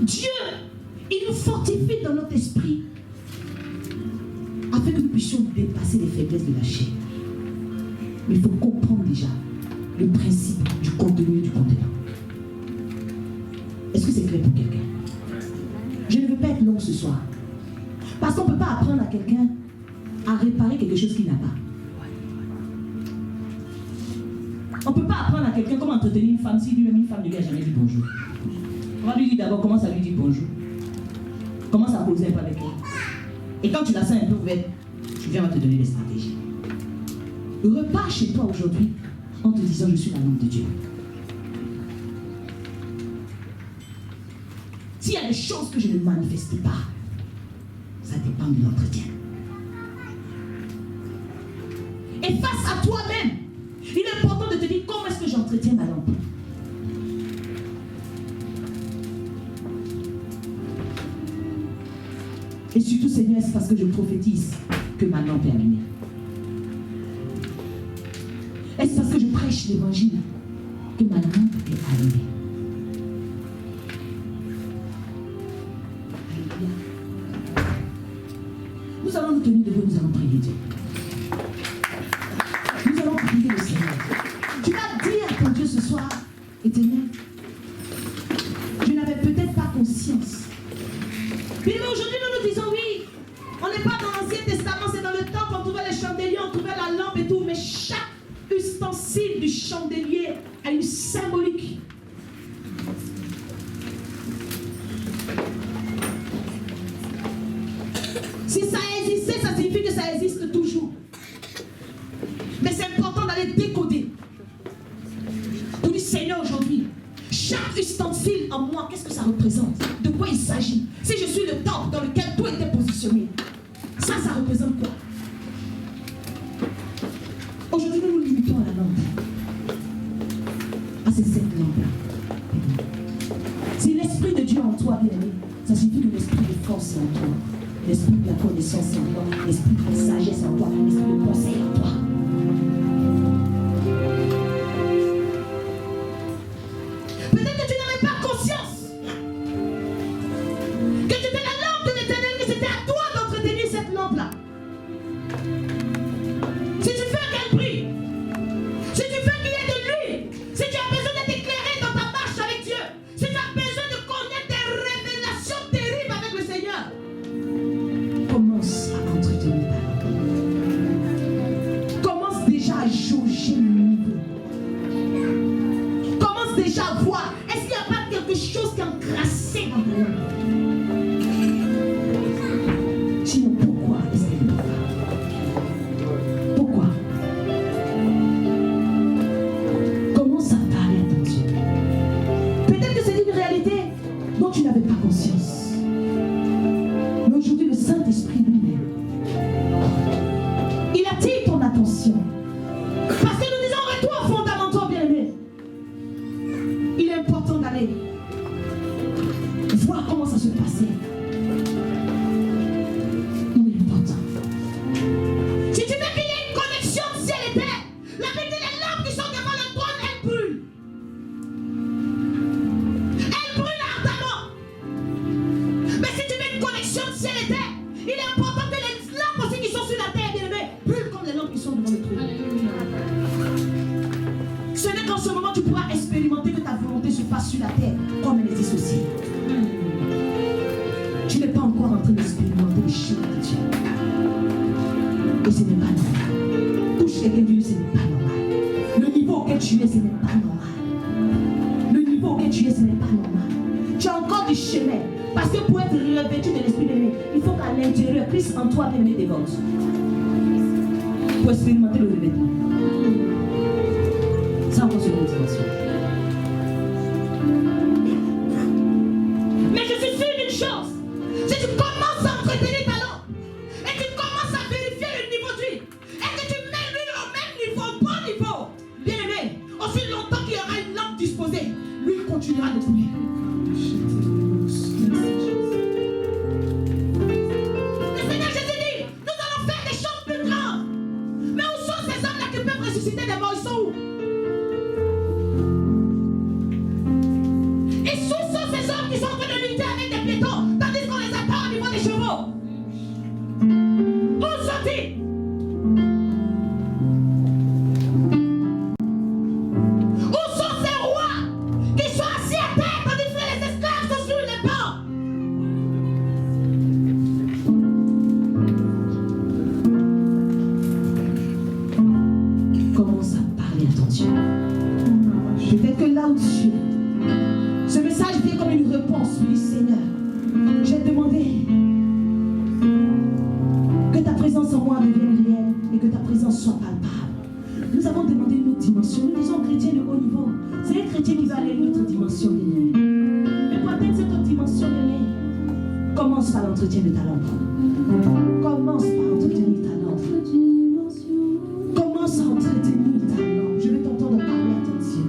Dieu, il nous fortifie dans notre esprit afin que nous puissions dépasser les faiblesses de la chair. Mais il faut comprendre déjà le principe du contenu et du contenant. Est-ce que c'est clair pour quelqu'un? Je ne veux pas être long ce soir. Parce qu'on ne peut pas apprendre à quelqu'un à réparer quelque chose qu'il n'a pas. On ne peut pas apprendre à quelqu'un comment entretenir une femme si lui-même une femme ne lui a jamais dit bonjour. On va lui dire d'abord comment ça lui dit bonjour. Commence à poser un peu avec elle. Et quand tu la sens un peu ouverte, tu viens te donner des stratégies. Repars chez toi aujourd'hui en te disant je suis la lampe de Dieu. S'il y a des choses que je ne manifeste pas, ça dépend de l'entretien. Et face à toi-même, il est important de te dire comment est-ce que j'entretiens ma lampe. Et surtout, Seigneur, c'est parce que je prophétise que ma lampe est allumée. Est-ce parce que je prêche l'évangile que ma lampe est allumée? Alléluia. Nous allons nous tenir debout, nous allons prier Dieu. Nous allons prier le Seigneur. Tu vas dire à ton Dieu ce soir, Éternel, je n'avais peut-être pas conscience. Mais aujourd'hui, nous nous disons oui, on n'est pas dans l'Ancien Testament, c'est dans le temple, on trouvait les chandeliers, on trouvait la lampe et tout, mais chaque ustensile du chandelier a une symbolique. Si ça existait, ça signifie que ça existe toujours. Mais c'est important d'aller décoder. Pour dire, Seigneur, aujourd'hui, chaque ustensile en moi, qu'est-ce que ça représente? De quoi il s'agit? Si je suis le temple dans lequel tout était positionné, ça représente quoi? Aujourd'hui, nous nous limitons à la lampe. Ah, c'est cette lampe-là. Si l'Esprit de Dieu en toi, bien aimé, ça signifie que l'Esprit de force est en toi. L'Esprit de la connaissance est en toi. L'Esprit de la sagesse est en toi. L'Esprit de conseil est en toi. Peut-être que tu n'avais pas conscience que tu étais la lampe de l'Éternel, que c'était à toi d'entretenir cette lampe-là. Si tu fais qu'elle brille, si tu fais qu'il y ait de l'huile, si tu as besoin d'être éclairé dans ta marche avec Dieu, si tu as besoin de connaître des révélations terribles avec le Seigneur, commence à entretenir ta lampe. Commence déjà à jauger le niveau. Commence déjà à voir, est-ce qu'il n'y a pas quelque chose qui est encrassé dans ta lampe? Sinon, pourquoi est-ce qu'elle ne va pas? Pourquoi? passe sur la terre comme elle est dissociée. Tu n'es pas encore en train d'expérimenter les choses de Dieu. Et ce n'est pas normal. Touche quelqu'un de Dieu, ce n'est pas normal. Le niveau auquel tu es, ce n'est pas normal. Le niveau auquel tu es, ce n'est pas normal. Tu as encore du chemin. Parce que pour être revêtu de l'esprit de Dieu, il faut qu'à l'intérieur, Christ en toi vienne des votes. Pour expérimenter le revêtement. Ça encore sur une dimension. Mais je suis sûr d'une chose. Si tu commences à entretenir ta langue et tu commences à vérifier le niveau d'huile et que tu mets l'huile au même niveau, au bon niveau, bien aimé, aussi longtemps qu'il y aura une lampe disposée, l'huile continuera de couler. Le Seigneur Jésus dit, nous allons faire des choses plus grandes. Mais où sont ces hommes-là qui peuvent ressusciter des morts? Ils sont où? Et où sont ces hommes qui sont en train de lutter avec des piétons tandis qu'on les attend au niveau des chevaux? Où sont-ils? Où sont ces rois qui sont assis à terre tandis que les esclaves sont sur les bancs? Commence à parler à ton Dieu. Peut-être que là où tu es, ce message vient comme une réponse du Seigneur. J'ai demandé que ta présence en moi devienne réelle et que ta présence soit palpable. Nous avons demandé une autre dimension. Nous disons chrétien de haut niveau. C'est un chrétien qui va aller à une autre dimension. Mais pour atteindre cette autre dimension, commence par l'entretien de ta langue. Commence par entretenir ta langue. Commence à entretenir ta langue. Je vais t'entendre parler à ton Dieu.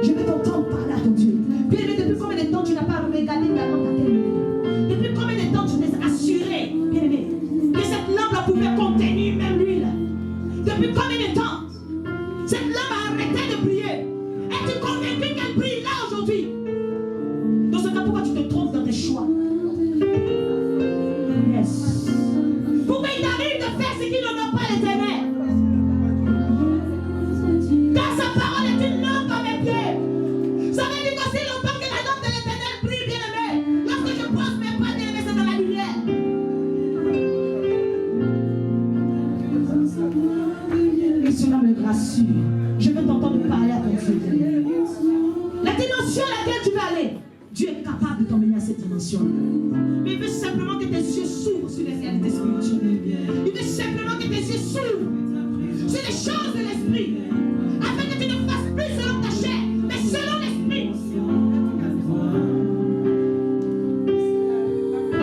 Je vais t'entendre parler à ton Dieu. Bien aimé, depuis combien de temps tu n'as pas regardé la lampe à quelle niveau? Depuis combien de temps tu t'es assuré, bien aimé, que cette lampe pouvait contenir même l'huile? Depuis combien de temps cette lampe a arrêté de briller? Es-tu convaincu qu'elle brille là aujourd'hui? Dans ce cas, pourquoi tu te trompes dans tes choix? Yes. Pourquoi il t'arrive de faire ce qui n'honore pas l'Éternel? Car sa parole est une lampe à mes pieds. Ça veut dire qu'aussi longtemps que la lampe de l'Éternel brille, bien aimé, lorsque je pose mes pas, bien aimé, c'est dans la lumière. Et cela me rassure. Je veux t'entendre parler à ton Dieu. La dimension à laquelle tu vas aller, Dieu est capable de t'emmener à cette dimension. Mais il veut simplement que tes yeux s'ouvrent sur les réalités spirituelles. Il veut simplement que tes yeux s'ouvrent sur les choses de l'esprit. Afin que tu ne fasses plus selon ta chair, mais selon l'esprit.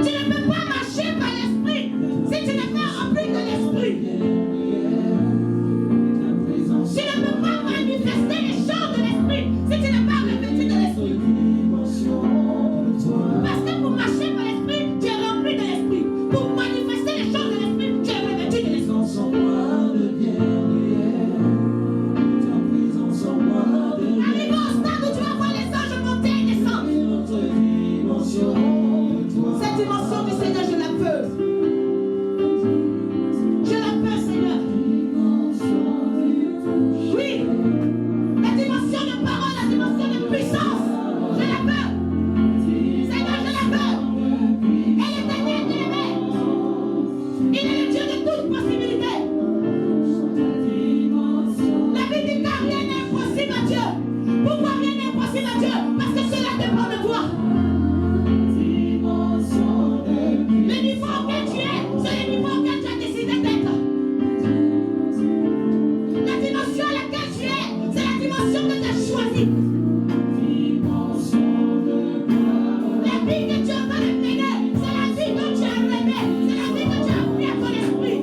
Tu ne peux pas marcher par l'esprit si tu n'es pas rempli de l'esprit. Tu ne peux pas manifester les choses de l'esprit si tu n'es pas revêtu de l'esprit. Parce que pour marcher par l'esprit, tu es rempli de l'esprit. Pour manifester les choses de l'esprit, tu es revêtu de l'esprit. Arrive au stade où tu vas voir les anges monter et descendre. Cette dimension du Seigneur, je la veux. Je la veux, Seigneur. Oui. La dimension de parole, la dimension de puissance, je la veux. Seigneur, je la veux. Et l'Éternel, bien-aimé, il est le Dieu de toute possibilité. La Bible dit que rien n'est impossible à Dieu. Pourquoi rien n'est impossible à Dieu? Parce que cela dépend de toi. Le niveau auquel tu es, c'est le niveau auquel tu as décidé d'être. La dimension à laquelle tu es, c'est la dimension que tu as choisie. La vie que tu es en train de mener, c'est la vie dont tu as rêvé. C'est la vie que tu as pris à ton esprit.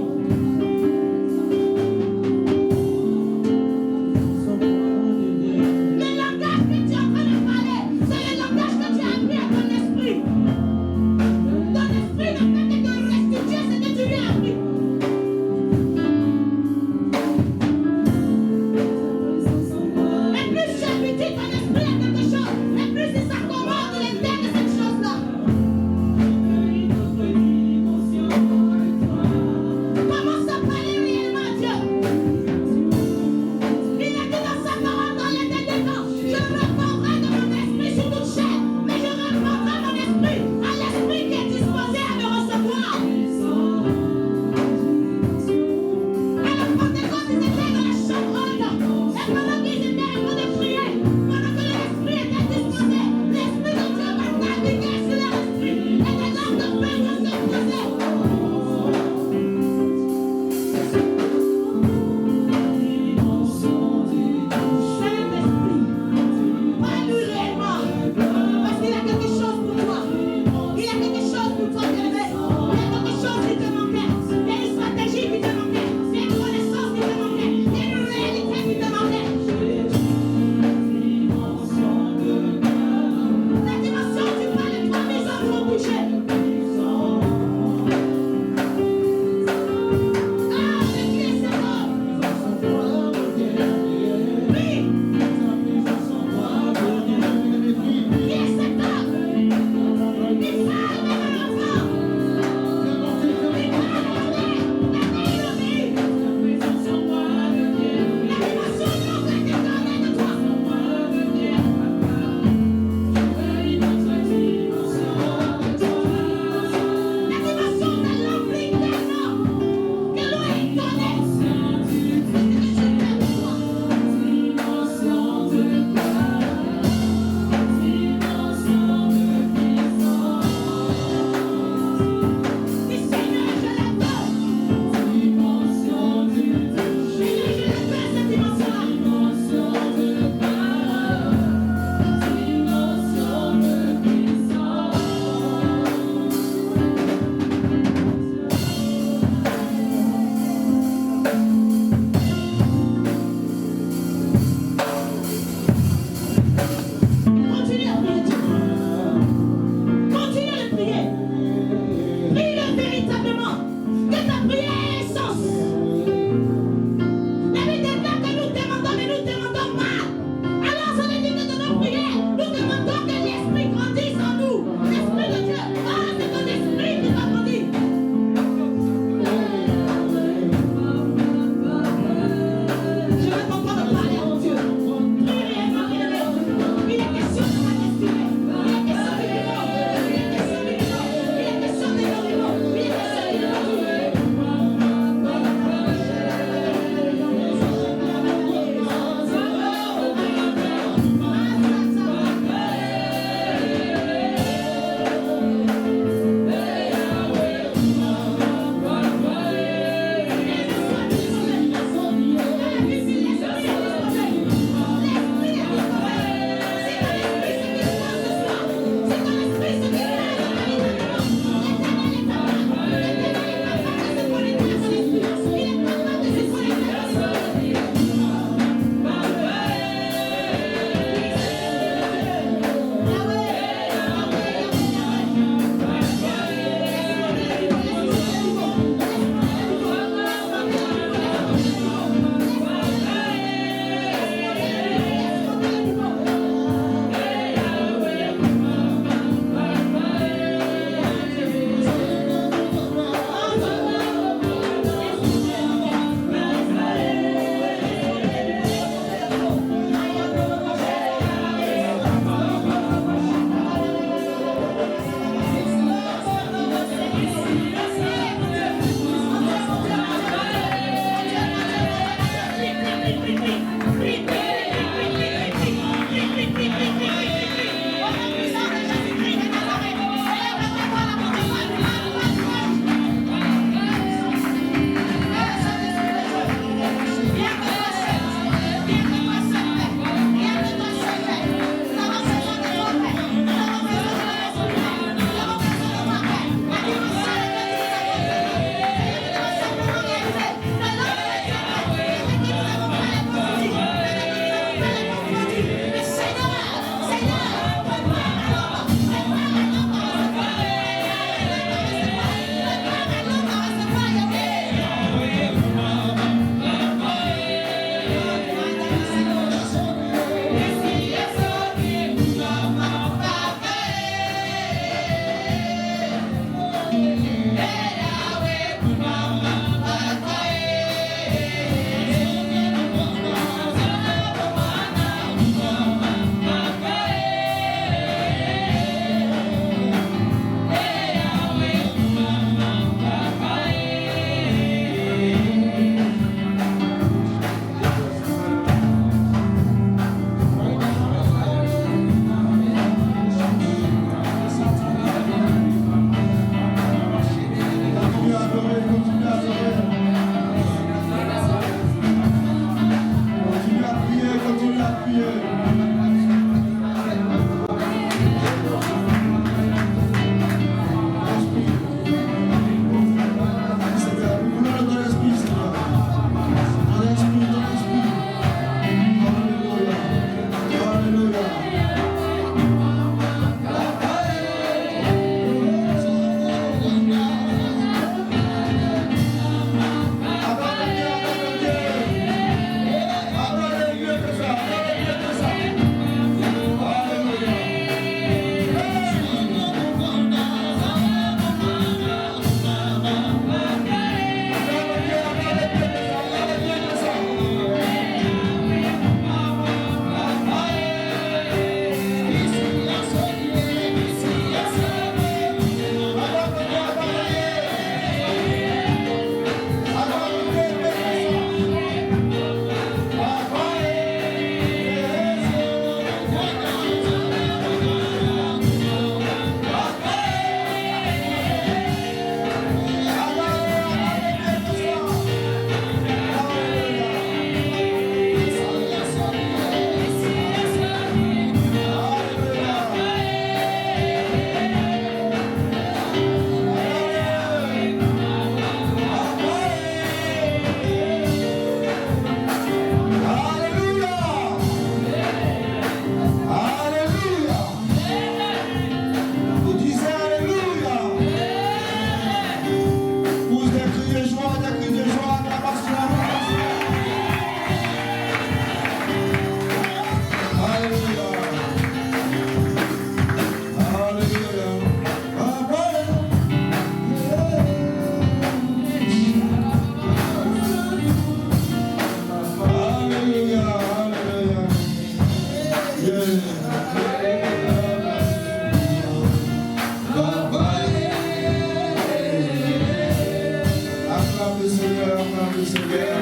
le Seigneur.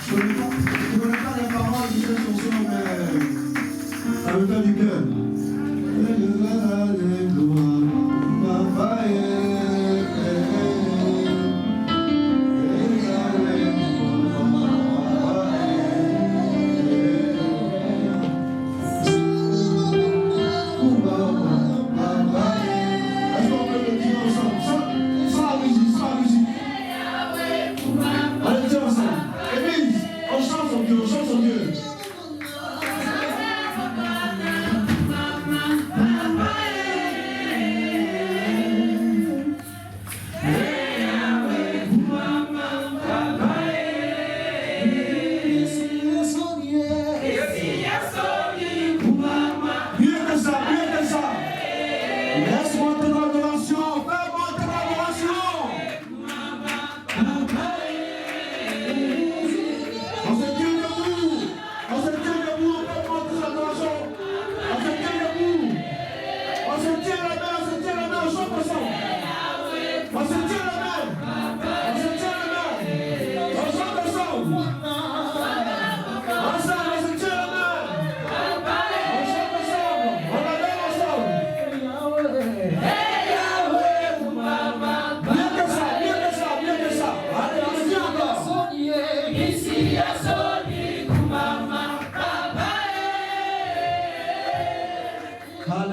Je ne connais pas les paroles de cette chanson, mais ça me fait du cœur.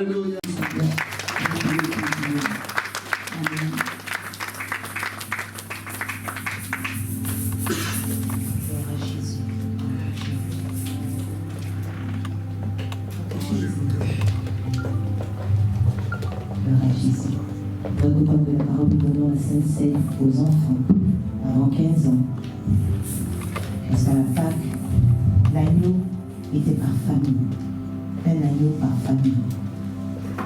Alléluia. Notre Père de la parole, nous donnons la Sainte Seine aux enfants avant 15 ans. Parce qu'à la Pâque, l'agneau était par famille. Un agneau par famille.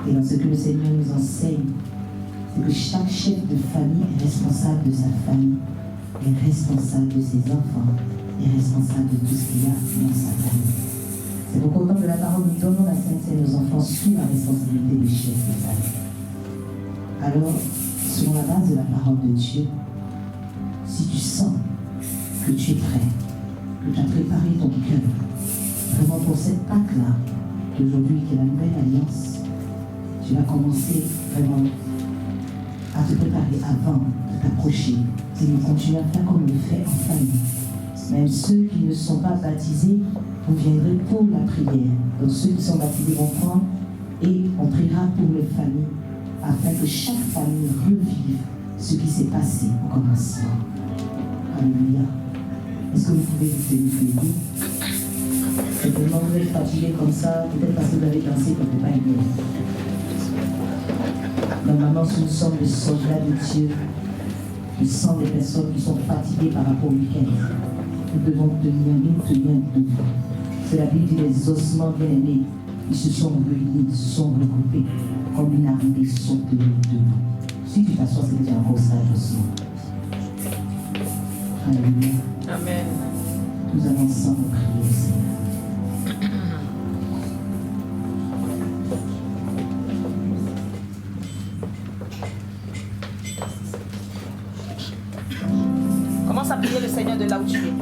Et dans ce que le Seigneur nous enseigne, c'est que chaque chef de famille est responsable de sa famille, est responsable de ses enfants, est responsable de tout ce qu'il y a dans sa famille. C'est pourquoi au temps de la parole, nous donnons la Sainte Seine aux enfants sous la responsabilité des chefs de famille. Alors, selon la base de la parole de Dieu, si tu sens que tu es prêt, que tu as préparé ton cœur, vraiment pour cette Pâque-là, d'aujourd'hui, qui est la nouvelle alliance, tu vas commencer vraiment à te préparer avant de t'approcher. Si nous continuons à faire comme on le fait en famille. Même ceux qui ne sont pas baptisés, vous viendrez pour la prière. Donc ceux qui sont baptisés vont prendre et on priera pour les familles, afin que chaque famille revive ce qui s'est passé au commencement. Alléluia. Est-ce que vous pouvez vous tenir debout? Certainement vous êtes fatigué comme ça, peut-être parce que vous avez dansé quelque part hier. Normalement, si nous sommes des soldats de Dieu, nous sommes des personnes qui sont fatiguées par rapport au week-end. Nous devons tenir debout. C'est la Bible dit les ossements bien-aimés. Ils se sont réunis, ils se sont regroupés comme une armée, ils se sont tenus debout. Si tu t'assois, c'est que tu as encore ça doucement. Alléluia. Amen. Nous allons ensemble prier, Seigneur. Commence à prier le Seigneur de là où tu es.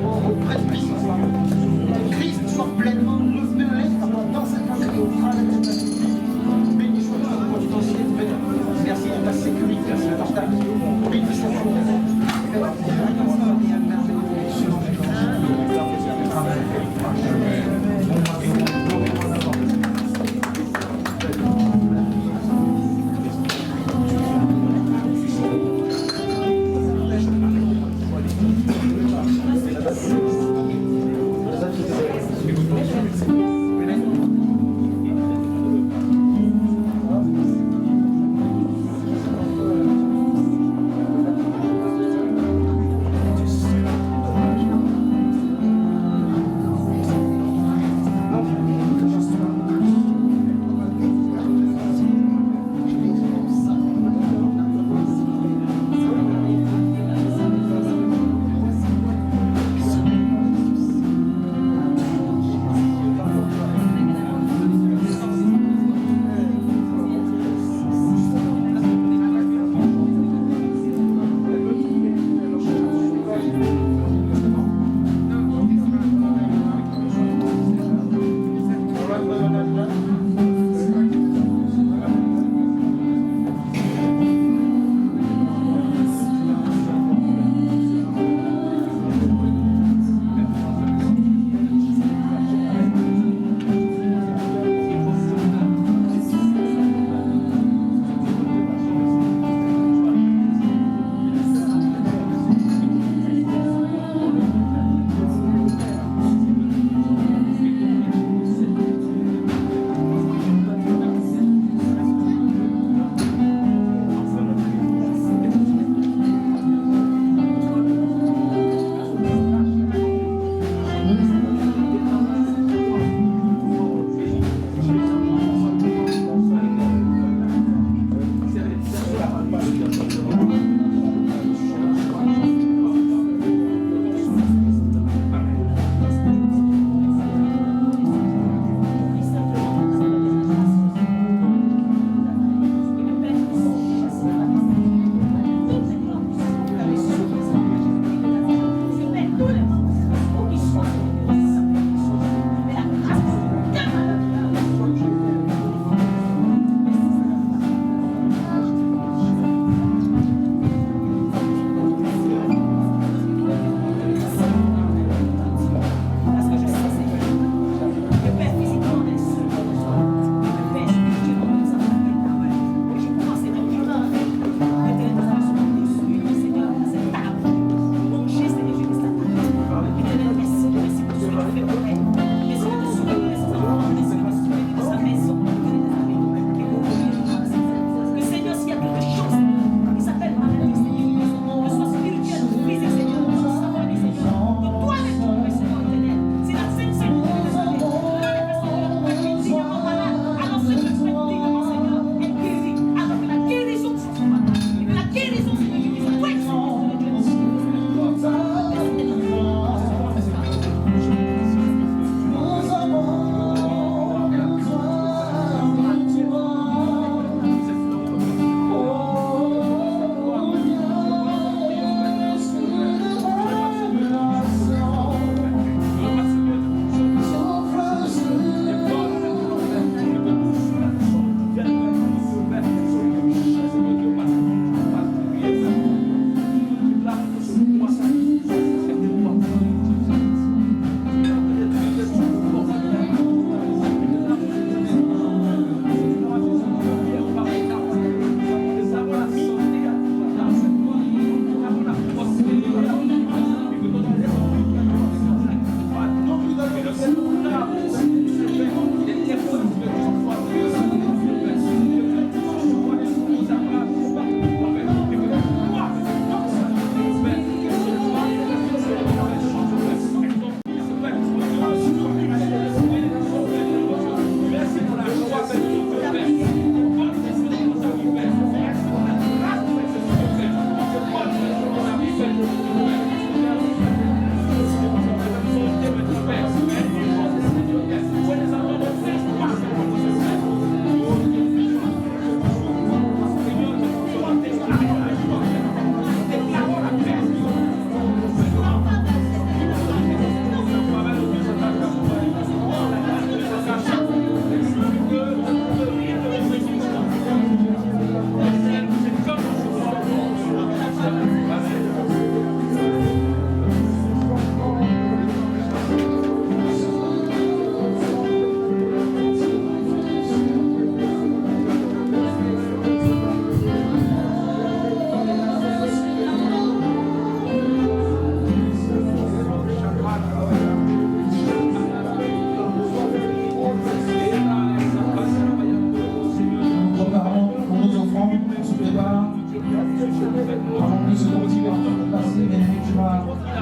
auprès de Christ. Que Christ soit pleinement révélé dans cette année. Béni soit ton potentiel, Père. Merci de ta sécurité, merci de ta table. Béni soit ton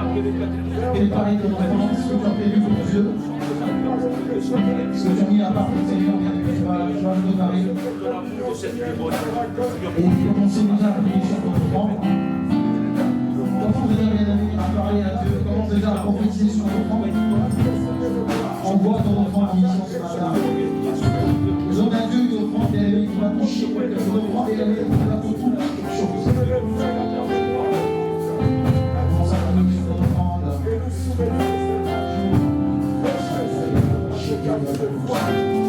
Préparer ton enfant, ce que tu as prévu pour Dieu. Ce que tu as mis à part pour le Seigneur, bien que tu vas le préparer. Et commencer déjà à prier sur ton enfant. Commence déjà, bien aimé, à parler à Dieu. Commence déjà à prophétiser sur ton enfant. Envoie ton enfant en mission ce matin. Nous avons un Dieu qui offrande, bien aimé, qui va toucher quelque chose. Offrande, bien aimé, qui va toucher quelque chose. Commence à prier sur ton offrande.